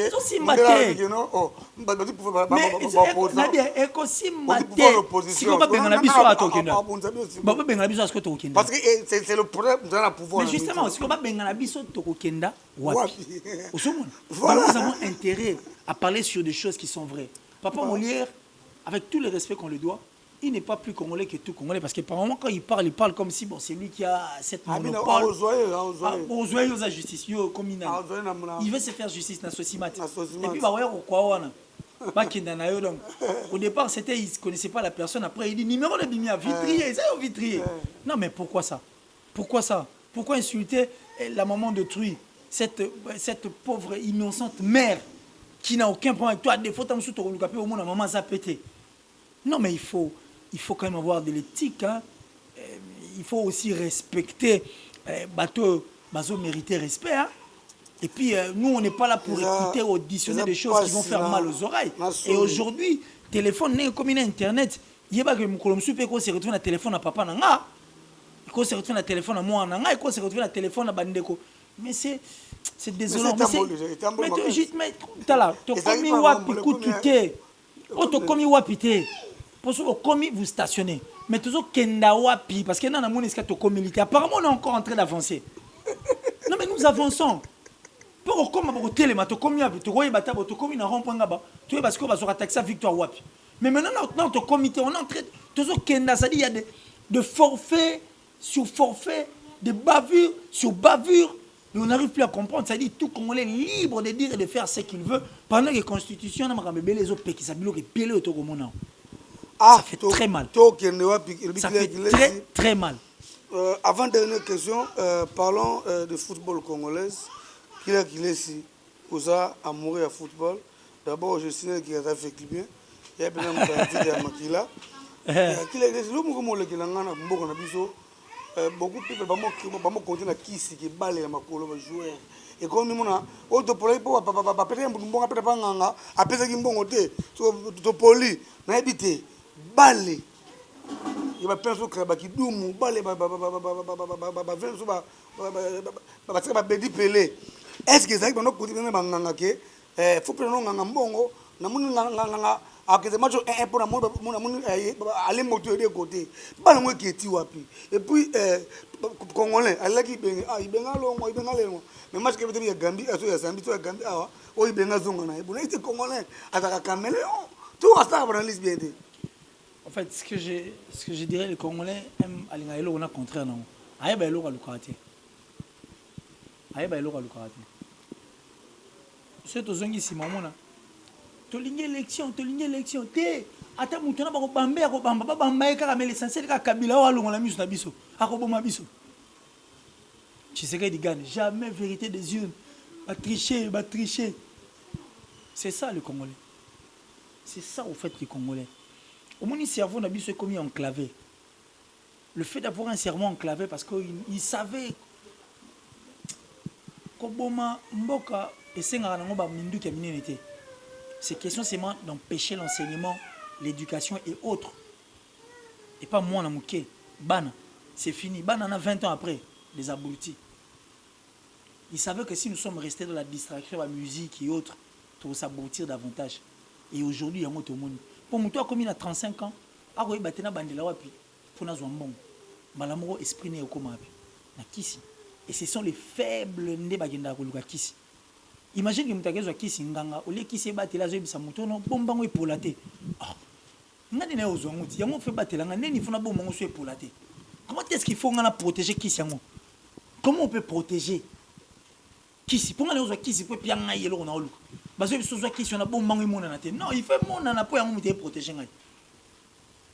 que c'est le problème de la pouvoir. Mais justement, si on va nous avons intérêt à parler sur des choses qui sont vraies. Papa Molière, avec tout le respect qu'on lui doit, il n'est pas plus congolais que tout congolais parce que par moment quand il parle comme si bon, c'est lui qui a cette monopole. Aux justice, il veut se faire justice dans ce cimat. Et puis donc, au départ, il ne connaissait pas la personne. Après, il dit numéro de bimia, vitrier, c'est un vitrier. Non, mais pourquoi ça? Pourquoi ça? Pourquoi insulter la maman d'autrui, cette pauvre, innocente mère qui n'a aucun problème avec toi? Des fois, tu as au moins la maman a pété. Non, mais il faut quand même avoir de l'éthique. Hein. Il faut aussi respecter. Bateau mériter respect. Hein. Et puis, nous, on n'est pas là pour écouter, auditionner des choses qui vont faire mal aux oreilles. Et aujourd'hui, téléphone, comme Internet, il y a que mon se retrouve dans le téléphone à papa nanga. Il se retrouve dans le téléphone à moi nanga. Il se retrouve dans le téléphone à Bandeko. Mais c'est désolant. Mais tu as commis wapi kutute. Tu as commis wapi. Pour ce que vous stationnez. Mais toujours kenda wapi. Parce que dans le monde, tu as commis. Apparemment, on est encore en train d'avancer. Non, mais nous avançons. Pour comme pour téléma, tu commis avec tu vois tu commis na rond point là-bas. Tu es parce que va se taxer victoire wapi. Mais maintenant notre comité, on est en train toujours kenda, ça dit il y a de forfait sur forfait, de bavure sur bavure. Mais on n'arrive plus à comprendre. Ça dit tout Congolais libre de dire et de faire ce qu'il veut. Pendant que la Constitution, on a les autres pays qui s'habillent et pélé autour du monde. Ça fait très mal. Ça fait très mal. Avant dernière question, parlons de football congolais. Qui est ici, Osa amoureux à football. D'abord, je signale qu'il a fait bien. Il y a bien un petit de Makila. Qui est ici, l'homme comme le Kilangana, beaucoup de people vont continuer à qui qui balle à Makolo jouer. Et comme nous avons autre problème pour peut-être un bon après pas après ça qui bon côté, to poli, na habité balle. Il va penser que ba kidumu balle ba est-ce que ça va nous coûter même nganga que faut prendre nganga mbongo na muni nganga akeze match 1 pour mon aller moto de côté ba ngwe keti wapi et puis congolais alaki ibenga longo ibenga lengo mais match que veut Gambie aso ya Zambie to Gambie awa o ibenga zonga na ebona ite congolais ataka caméléon Tout reste à analyse bien. En fait, ce que je dirais, les Congolais aiment aller on a contraire non. Aïe bah l'eau à l'ukarate. Aïe bah l'eau à l'ukarate. C'est aux gens qui s'y mamona. Tolingue élection. Té. Ata mutuna ba ko bambe ko bamba ba bamba ka mais l'essentiel ka kabila wa longa la miso na biso. Akoboma biso. Tshisekedi gagne jamais vérité des yeux. Va tricher. C'est ça le Congolais. C'est ça au fait les Congolais. Au moins, le cerveau n'a pas commis enclavé. Le fait d'avoir un cerveau enclavé parce qu'il savait que c'est question seulement d'empêcher l'enseignement, l'éducation et autres. Et pas moi, Bana, c'est fini. Bana a 20 ans après, les abrutis. Il savait que si nous sommes restés dans la distraction, la musique et autres, pour s'abrutir davantage. Et aujourd'hui, il y a un autre monde. Pour moi, comme il a 35 ans, il y a un bandela wapi pour nous bon. Malamoro esprit né comme na kisi. Et ce sont les faibles ndé bagenda ko luka kisi. Imagine que mutagezo kisi nganga, au lieu kisi batela zo bisa mutono bombango epolaté. Ah. Ngani na ozo nguti, yango fait batela ngani ni funa bombango so epolaté. Comment est-ce qu'il faut ngana protéger kisi yango? Comment on peut protéger kisi? Pour ngana ozo kisi pour pianga yelo na oluka. Bazo biso zo kisi on a bombango imona na te. Non, il fait mona na po yango muté protéger ngai.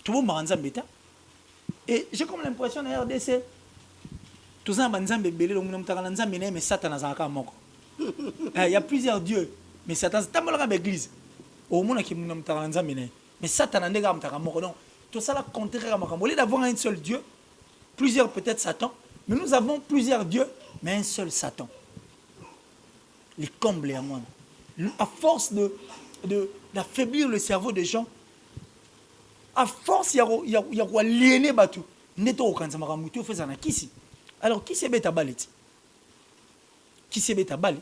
Tout le monde beta. Et j'ai comme l'impression dans RDC, tout ça, mais Satan il y a plusieurs dieux, mais Satan, c'est dans l'église. Au monde qui mais Satan a donc tout ça là contraire à au lieu d'avoir un seul Dieu, plusieurs peut-être Satan, mais nous avons plusieurs dieux, mais un seul Satan. Les combles à moi. À force d'affaiblir le cerveau des gens, à force, il y a aliéné Batou. Neto okanza makamutu fait ça na kisi. Alors qui c'est beta balet? Qui c'est beta balet?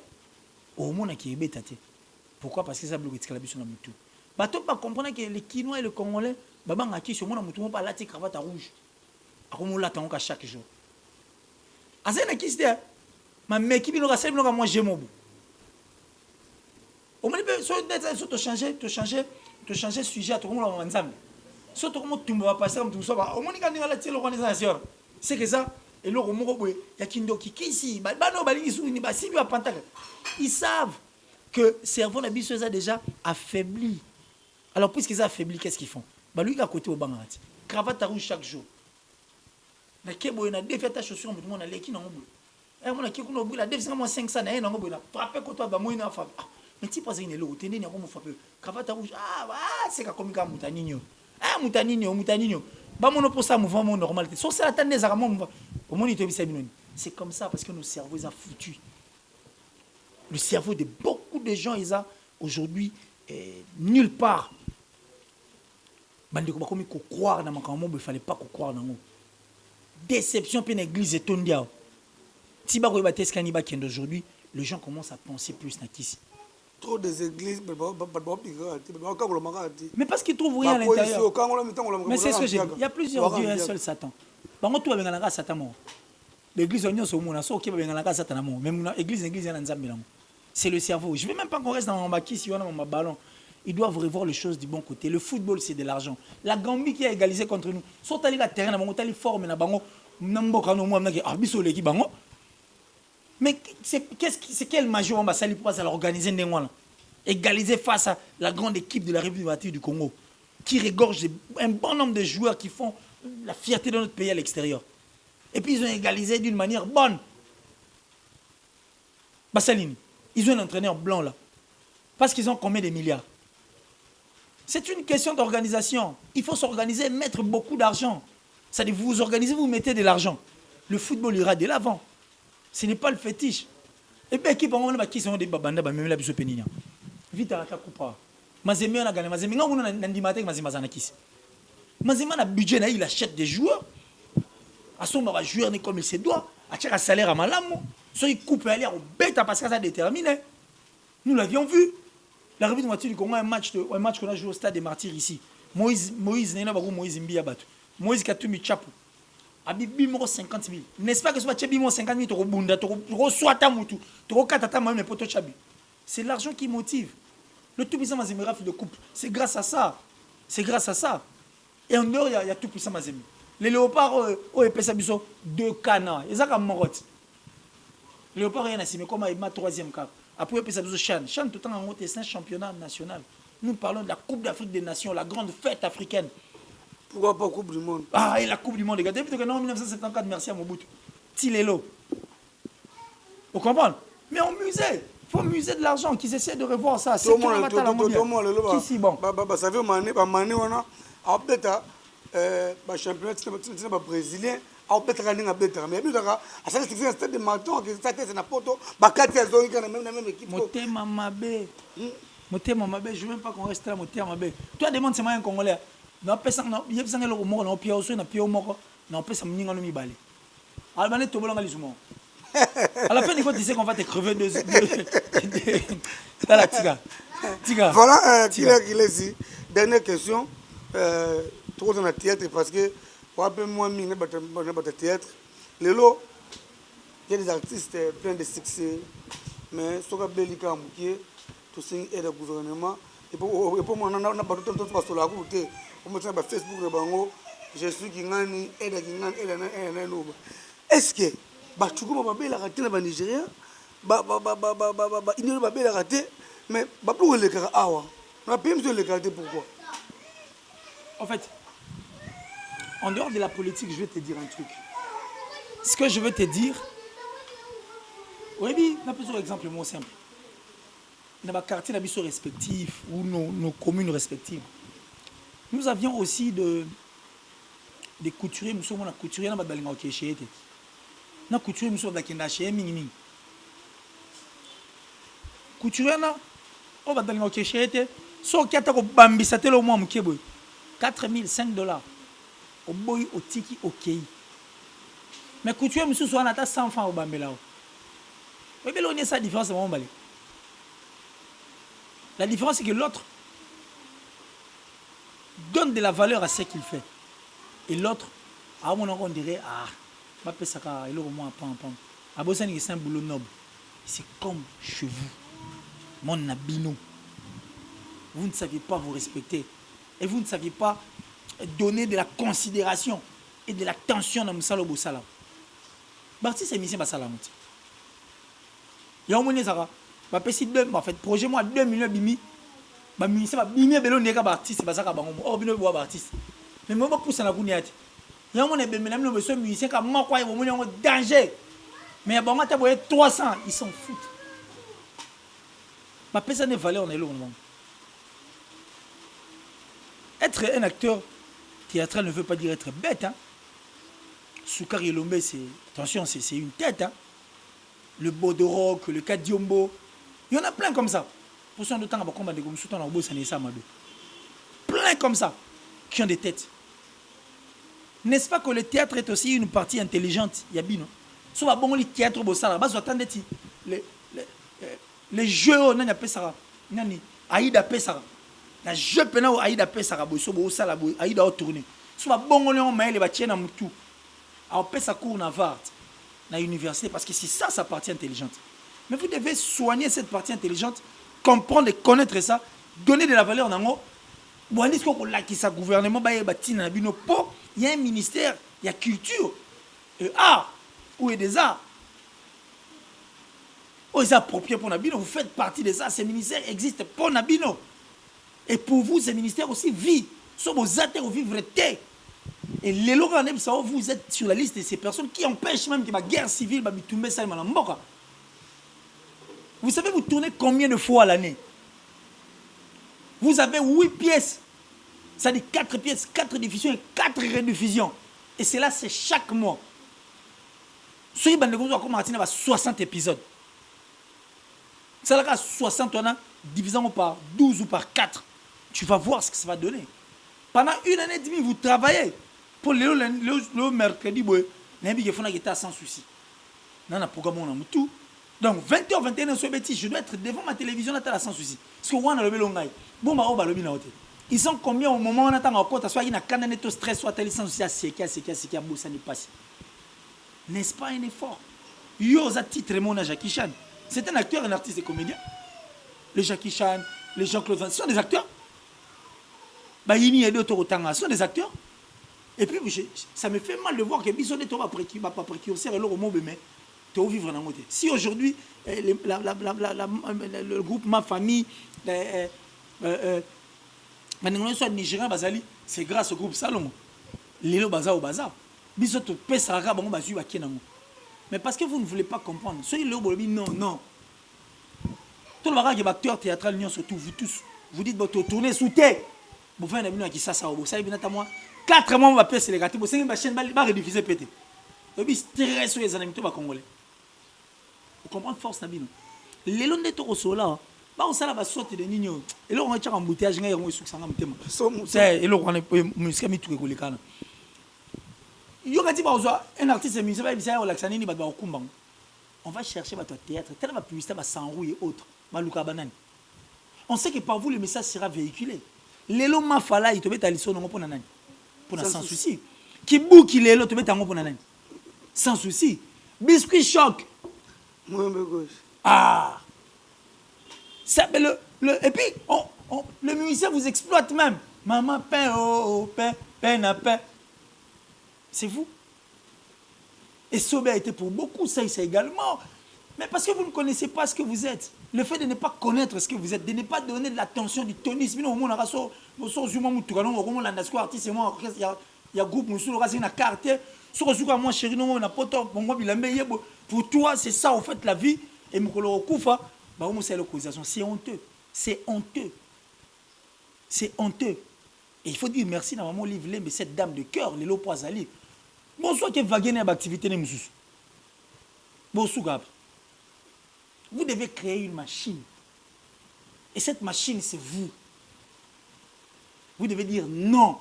Au monde qui est beta te. Pourquoi? Parce que ça bloque la biso na mutu. Bato pas comprendre que les Kinois et les Congolais baba ngaki sur mon mutu pas la cravate rouge. Akomo la tanka chaque jour. Azena kisi te. Ma meki bino ka selbi no ka moi jemobu. Au moins peut te changer sujet à tout le monde ensemble. Surtout comment tu vas passer comme tout ça, au moins quand on a tiré l'organisation, c'est que ça, et le romo, il y a Kindoki, qui ici, ils savent que le cerveau n'a déjà affaibli. Alors puisqu'ils ont affaibli, qu'est-ce qu'ils font? Lui il a côté au banc, cravate rouge chaque jour. Na kebo na défait ta chaussure, mais on a l'équipe dans le bout. Et on a qui qu'on a la défait 500 na dans le bout, frappé contre toi, moi na fa. Mais tu penses qu'il est là, tu n'es pas comme frappé. Cravate rouge, c'est comme ça mutaninho. Ah, mutaninho. Bah, mon pour ça, mouvement normal. C'est comme ça parce que nos cerveaux ils ont foutu. Le cerveau de beaucoup de gens, ils ont aujourd'hui nulle part. Il croire dans il ne fallait pas croire dans nous. Déception, puis l'église est tondée. Si aujourd'hui, les gens commencent à penser plus dans qui. Trop des églises, mais parce qu'ils trouvent rien à l'intérieur. Mais c'est ce que j'ai dit. Il y a plusieurs dieux et un seul Satan. Par contre, tu vas Satan. L'église, c'est le cerveau. Je ne veux même pas qu'on reste dans ma qui on a mon ballon. Ils doivent revoir les choses du bon côté. Le football, c'est de l'argent. La Gambie qui a égalisé contre nous. Soit tu as le terrain, tu as les formes, mais c'est quelle major on va salir pour organiser égaliser face à la grande équipe de la République du Congo qui regorge un bon nombre de joueurs qui font la fierté de notre pays à l'extérieur. Et puis ils ont égalisé d'une manière bonne. Bassalini, ils ont un entraîneur blanc là. Parce qu'ils ont combien de milliards? C'est une question d'organisation. Il faut s'organiser, mettre beaucoup d'argent. C'est-à-dire vous vous organisez, vous mettez de l'argent. Le football ira de l'avant. Ce n'est pas le fétiche. Et bien, qui va qui sont des babanda, même la biso pénina. Vite à la coupa. Mazemé on a gagné. Mazemé on a n'andimate Mazemé zanakis. Mazemé a budget il achète des joueurs. À son moment joueur n'est comme il se doit. À chaque salaire à malamo. Soit il coupe aller au bête parce que ça déterminé. Nous l'avions vu. La République du Congo un match qu'on a joué au stade des Martyrs ici. Moïse n'est pas Moïse Mbia Batu. Moïse Katumi Chapo. Abibimo 50 000. N'est-ce pas que ce soit Bimo 50 000, tu reçois ta moutou, tu recatata même les potos chabi. C'est l'argent qui motive. Le tout-puissant Mazembe rafle de coupe. C'est grâce à ça. C'est grâce à ça. Et en dehors, il y a tout-puissant Mazembe. Les léopards, ils pèsent 2 canards. Ils ont comme morotte. Les léopards, il y en a mais comme il ma 3e quart. Après, ils pèsent Chan. Chan, tout le temps, c'est un championnat national. Nous parlons de la Coupe d'Afrique des Nations, la grande fête africaine. Pourquoi pas Coupe du Monde? Ah, et la Coupe du Monde, les gars. Depuis que non, en 1974, merci à Mobutu. Tilelo. Vous comprenez? Mais on musée. Il faut muser de l'argent, qu'ils essaient de revoir ça. C'est tout le monde. Qui si bon? Ça veut mané, on a peut-être le championnat brésilien. Mais ça c'est un stade de Maton qui est na poto. Même équipe. Motema Mabe. Motema Mabe, je ne veux même pas qu'on reste là, Motema Mabe. Toi, demande, c'est moi un Congolais. Non, personne n'a pas le mot, non, Pierre Osso, n'a pas mort, non, personne n'a pas le mot. Albanais, tu vas le mot. À la fin, tu sais qu'on va te crever dans la tiga. Voilà, qui est ici. Dernière question. Trop dans le théâtre parce que, moi, je suis dans le théâtre. Les lots, il y a des artistes pleins de succès, mais ce que je veux tout ça est le gouvernement. Et pour moi, on a pas tout le temps sur la route. On me dit sur Facebook, je suis qui gagne, est-ce que Bachoukou m'a bien raté dans le Nigeria, il m'a bien raté, mais pourquoi le cas awa? On a payé le cas pourquoi? En fait, en dehors de la politique, je vais te dire un truc. Ce que je veux te dire, oui, on a plusieurs exemples, mot simple. Dans nos quartiers respectifs ou nos communes respectives, nous avions aussi des couturiers, nous sommes couturiers dans le Kéchété. Nous couturiers, nous sommes dans le Kéchété. Couturiers, nous sommes dans le Kéchété. Si on a bambissé le mois, 4 000, 5 $. Au boy, au tiki, au kei. Mais couturiers, nous sommes 100 francs au bambela. Oui, mais on a sa différence. La différence, c'est que l'autre donne de la valeur à ce qu'il fait. Et l'autre, à mon on dirait, c'est un boulot noble. C'est comme chez vous, mon abino. Vous ne saviez pas vous respecter. Et vous ne saviez pas donner de la considération et de l'attention dans Moussalo Boussala. Barti, c'est mission Bassalamouti. Il y a un moment, ça va. En fait, projet moi 2 millions bimi. Ba ministère ba bimi belo ndeka ba artiste ba saka bango. Oh bino bo ba artiste. Mais moi pousse na kuniati. Il y a un moment même le monsieur musicien ka moi quoi il y a un danger. Mais bon ta boye 300, ils s'en foutent. Ma personne ne valeur on est là. Être un acteur théâtral ne veut pas dire être bête hein. Soukari Lombe c'est attention c'est une tête hein. Le Bodorok, le Kadiombo. Il y en a plein comme ça. Pour ça, de temps, plein comme ça, qui ont des têtes. N'est-ce pas que le théâtre est aussi une partie intelligente? Il y a bien, non? Si on a bon le théâtre, les jeux, on a appelé ça. Aïda Pessara. La jeu pénal Aïda Pessara, Aïda a tourné. Si on a bon le on les bâtiments dans tout. Alors, on ça cours dans Vart, dans l'université, parce que c'est ça sa partie intelligente. Mais vous devez soigner cette partie intelligente, comprendre et connaître ça, donner de la valeur dans le gouvernement, il y a un ministère, il y a culture, et art, où il y a des arts. Où ils sont appropriés pour Nabino, vous faites partie de ça, ces ministères existent pour Nabino. Et pour vous, ces ministères aussi vivent. Sont vos atterres vivre. Et les locaux, vous êtes sur la liste de ces personnes qui empêchent même que la guerre civile va tomber ça. Vous savez, vous tournez combien de fois à l'année? Vous avez 8 pièces. Ça dit 4 pièces, 4 diffusions et 4 rediffusions. Et cela, c'est chaque mois. Ce qui est 60 épisodes. Ça là, 60, on a divisant par 12 ou par 4. Tu vas voir ce que ça va donner. Pendant 1 année et demie, vous travaillez. Pour le mercredi, vous avez sans souci. Dans le programme, on a tout. Donc, 20h, 21h, je dois être devant ma télévision sans souci. Parce que moi, on a le long. Ils sont combien au moment où on attend encore, soit il y a un stress, soit il y a un souci, n'est-ce pas un effort? Yo, ça titre mon Jackie Chan. C'est un acteur, un artiste et comédien. Le Jackie Chan, les Jean-Claude Van, ce sont des acteurs. Bayini et d'autres Otanga, ce sont des acteurs. Et puis, ça me fait mal de voir que Bison est pas précurseur et l'euro mais tu es vivre dans le côté. Si aujourd'hui, le groupe Ma Famille, Nigérien Bazali, c'est grâce au groupe Salomon. Lélo Baza au Baza. Bison te paie sa rabe, on va suivre à Kenamo. Mais parce que vous ne voulez pas comprendre, soyez le non, non. Tout le monde qui est acteur théâtral, surtout vous tous, vous dites que vous tournez sous terre. Vous faites un ami qui ça, vous savez bien à moi. 4 mois, on va payer les gâteaux. Vous savez que ma chaîne va rediffuser pété. Vous stress sur les amis congolais. Vous comprenez force Nabino. Les longs de taux au là, on s'en va sortir de Nino. Et là, on va en embouteillage, on va sur ça. Et là, on est musclé, mais tout est collé. Il y a un artiste musicien, on va chercher votre théâtre, tellement de publicité, s'enrouille et autres. On sait que par vous, le message sera véhiculé. Lélo Mafala, il te met à l'issue pour nanani. Pour sans souci. Kibou qui lélo te met à pour nanani. Sans souci. Biscuit choc. Ah. Ça, et puis, le musicien vous exploite même. Maman, pain, pain, pain. C'est vous. Et Sobé a été pour beaucoup, ça également. Mais parce que vous ne connaissez pas ce que vous êtes. Le fait de ne pas connaître ce que vous êtes, de ne pas donner de l'attention, du tonisme. Il y a un groupe, il y a une carte. Pour toi, c'est ça, en fait, la vie. Et c'est honteux. C'est honteux. C'est honteux. Et il faut dire merci à maman Livre, mais cette dame de cœur, Lélo Poisali. Bonsoir, qui va gagner l'activité. Bonsoir. Vous devez créer une machine. Et cette machine, c'est vous. Vous devez dire non.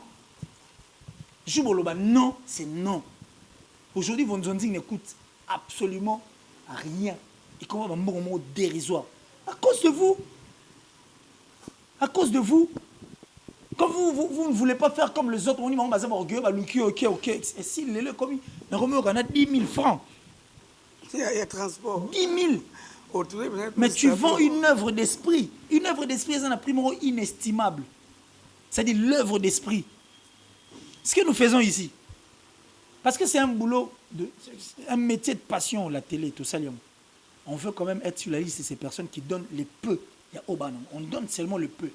Non, c'est non. Aujourd'hui, Von Zonzing n'écoute absolument rien. Et comment va un mot dérisoire. À cause de vous. À cause de vous. Quand vous ne voulez pas faire comme les autres, on dit, ok. Et si les commis, on a 10 000 francs. Il y a transport. 10 000. Mais tu vends une œuvre d'esprit. Une œuvre d'esprit, c'est un prix inestimable. C'est-à-dire l'œuvre d'esprit. Ce que nous faisons ici, parce que c'est un boulot, un métier de passion, la télé, tout ça, on veut quand même être sur la liste de ces personnes qui donnent les peu. On donne seulement le peu.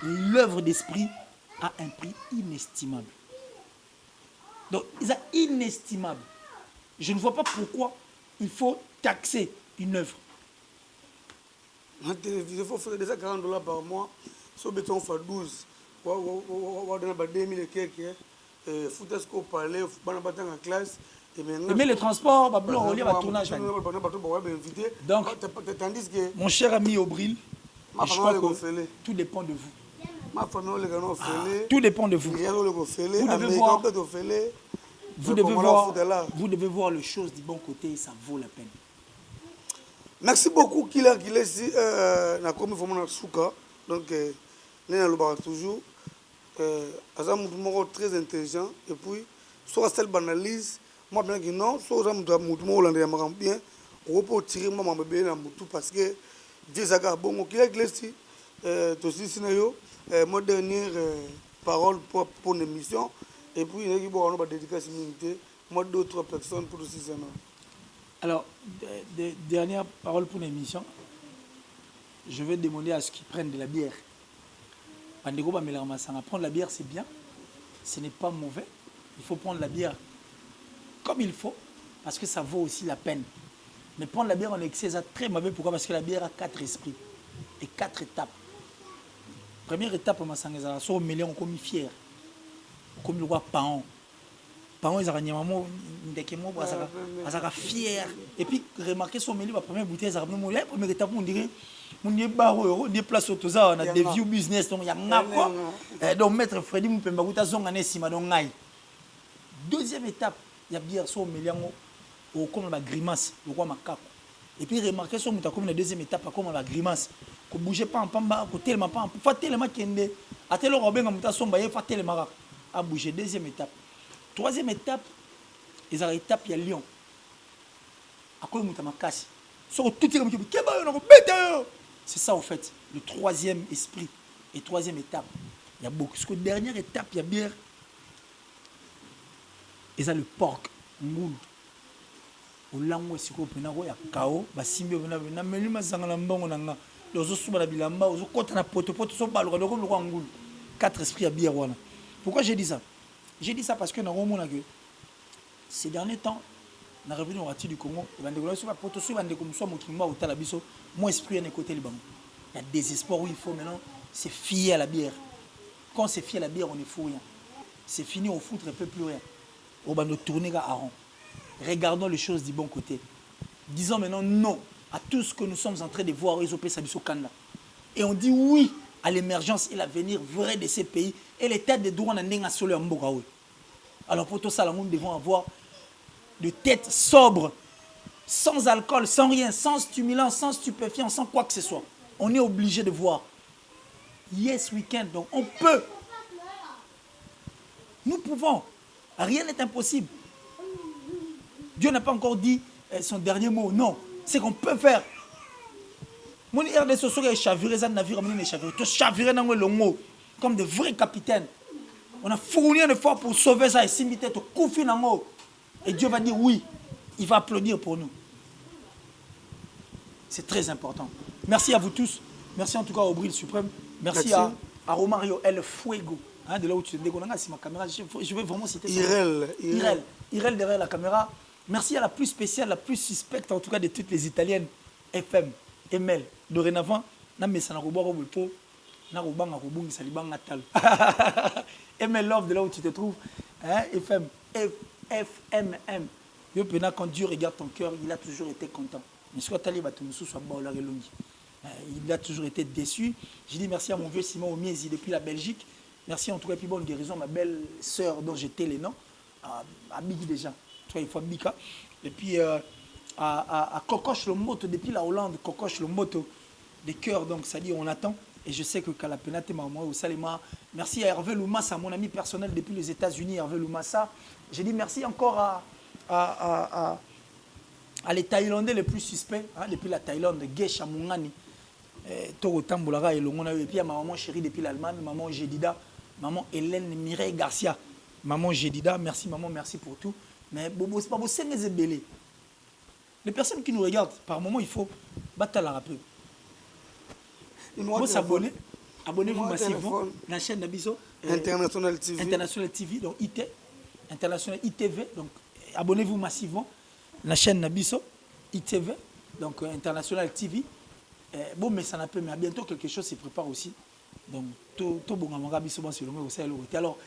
L'œuvre d'esprit a un prix inestimable. Donc, c'est inestimable. Je ne vois pas pourquoi il faut taxer une œuvre. En télévision, il faut faire déjà $40 par mois. Sur béton, on fait 12. On va donner 2000 et quelques. Faut est-ce qu'on parlait, on va en classe. Mais le transport, on va tournage. Donc, mon cher ami Aubril, je crois que tout dépend de vous. Tout dépend de vous. Vous devez voir les choses du bon côté et ça vaut la peine. Merci beaucoup, Kila Kilesi. Na komi vraiment souka. Donc, nous toujours. Azam très intelligent et puis soit celle banalise. Moi bien que non, soit Azam hollandais bien. On peut tirer moi bébé na mutu parce que Dieu zaga bon Kila Kilesi. Aussi sinayo. Moi dernière parole pour l'émission et puis il y a une dédicace militaire. Moi d'autres personnes pour aussi ça. Alors, dernière parole pour l'émission. Je vais demander à ceux qui prennent de la bière. Prendre la bière, c'est bien. Ce n'est pas mauvais. Il faut prendre la bière comme il faut, parce que ça vaut aussi la peine. Mais prendre la bière en excès, c'est très mauvais. Pourquoi? Parce que la bière a 4 esprits et 4 étapes. Première étape, on mêlé, on commis fier. On commis le roi Paon. Paon, ils ont fier. Et puis, remarquez son mêlé, la première bouteille, la première étape, on dirait, on est place au Toza, on a des vieux business, donc il y a quoi. Donc, maître Freddy, on peut me deuxième étape, il y a bien son mêlé, comme la grimace, le roi Macaco. Et puis, remarquez son mêlé, comme la deuxième étape, comme la grimace. Ko bouger pas en pamba, ko tellement pas, faut tellement kende. A tellement robin comme ta somba, faut tellement à bouger. Deuxième étape. Troisième étape, les étapes il y a lion. À quoi muta makasi. C'est ça, en fait, le troisième esprit et troisième étape. Il y a beaucoup. Parce que dernière étape, il y a bien. Et ça, le porc, moule. Au langue, c'est quoi, il y a KO, Basimbi, il y a Melima Zangalambon, il y a Ozosuba Bilamba, Ozokota na poto, Ngoul. 4 esprits à bière. Pourquoi j'ai dit ça? J'ai dit ça parce que dans le monde, ces derniers temps, on est revenu au Rati du Congo, mon esprit est côté Liban. Il y a des espoirs où il faut maintenant se fier à la bière. Quand on se fie à la bière, on ne fout rien. C'est fini, on fout très peu plus rien. On va nous tourner à rond. Regardons les choses du bon côté. Disons maintenant non à tout ce que nous sommes en train de voir au Kanda. Et on dit oui à l'émergence et l'avenir vrai de ces pays et l'état de droit dans le solo en. Alors pour tout ça, nous devons avoir de tête sobre, sans alcool, sans rien, sans stimulant, sans stupéfiant, sans quoi que ce soit. On est obligé de voir. Yes, week-end, donc on peut. Nous pouvons. Rien n'est impossible. Dieu n'a pas encore dit son dernier mot. Non, c'est qu'on peut faire. Mon RDC est chaviré, ça navire est chaviré. Tout chaviré dans le mot, comme de vrais capitaines. On a fourni un effort pour sauver ça et s'imiter tout couffin en haut. Et Dieu va dire oui, il va applaudir pour nous. C'est très important. Merci à vous tous. Merci en tout cas au Bril Suprême. Merci à Romario El Fuego. Hein, de là où tu te dégonnes, c'est ma caméra. Je vais vraiment citer Irel derrière la caméra. Merci à la plus spéciale, la plus suspecte en tout cas de toutes les Italiennes. FM, ML. Dorénavant, na mesa na robo robo na robanga robungi salibanga tal. ML Love de là où tu te trouves. Hein, FM, FMM. Quand Dieu regarde ton cœur, il a toujours été content. Il a toujours été déçu. Je dis merci à mon vieux Simon Omiezi depuis la Belgique. Merci en tout cas, puis bonne guérison, ma belle sœur dont j'étais les noms, à Bigui déjà, il faut Bika. Et puis à Kokoche le moto depuis la Hollande, Kokoche le moto des cœurs, donc ça dit on attend. Et je sais que Kalapena est maman au Salema. Merci à Hervé Loumassa, mon ami personnel depuis les États-Unis, Hervé Loumassa. J'ai dit merci encore à les Thaïlandais les plus suspects, hein, depuis la Thaïlande, Gesha Mungani, Toro Tambolara et Longona, et puis à ma maman chérie depuis l'Allemagne, maman Jedida, maman Hélène Mireille Garcia, maman Jedida, merci maman, merci pour tout. Mais c'est pas les personnes qui nous regardent, par moment, il faut battre la rappeler. Il faut s'abonner. Abonnez-vous massivement à la chaîne d'Abiso International TV. International TV, donc IT, International ITV. Donc abonnez-vous massivement à la chaîne d'Abiso ITV, donc International TV. Bon, mais ça n'a pas, mais bientôt quelque chose se prépare aussi. Donc tout bon à Abiso sur le aussi. Alors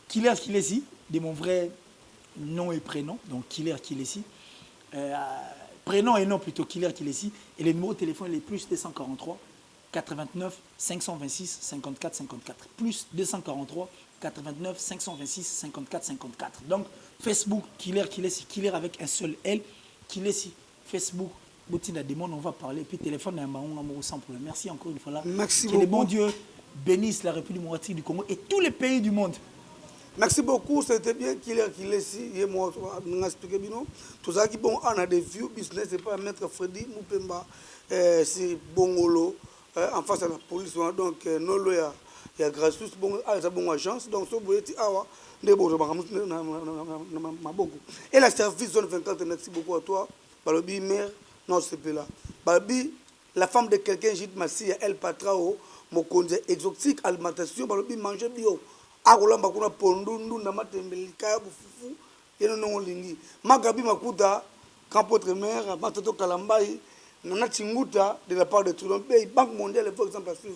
Killer Kilesi, de mon vrai nom et prénom, donc Killer Kilesi. Prénom et nom plutôt Killer Kilesi. Et le numéro de téléphone est plus 243 89 526 54 54. Plus 243 89 526 54 54. Donc Facebook Killer Kilesi, Killer avec un seul L. Kilesi, Facebook, Botina Demon, on va parler. Et puis téléphone sans problème. Merci encore une fois là. Merci que beaucoup. le bon Dieu bénisse la République démocratique du Congo et tous les pays du monde. Merci beaucoup, c'était bien Killer Kilesi. Et moi, je vais expliquer bien. Tout ça qui bon, on a des vieux business, c'est pas Maître Freddy Moupemba, c'est Bongolo, en face à la police. Donc, non, il y a grâce bon, à bonne agence. Donc, ce que tu as, et la service zone 24, merci beaucoup à toi. Balobi, mère, non, c'est pas là. Balobi, la femme de quelqu'un, Jit Massi, elle patrao, mon conduit exotique, alimentation, Balobi, manger bio. Akolamba kuna pondundu na matembelika bufufu yeno no lingi magabi makuta campotre mère matoto kalambai nana chinguta de la part de Trumpe Banque mondiale par exemple à suivre.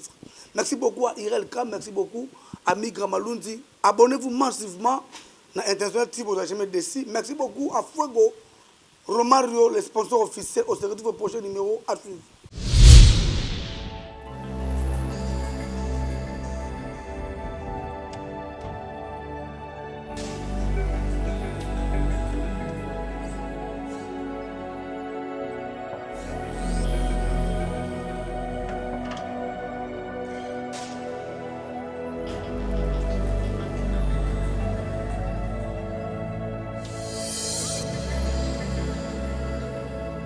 Merci beaucoup à Irel K, merci beaucoup à Migra Malundi. Abonnez-vous massivement na International TV pour jamais décis. Merci beaucoup à Fuego Romario, le sponsor officiel au service de vos prochains numéros à suivre.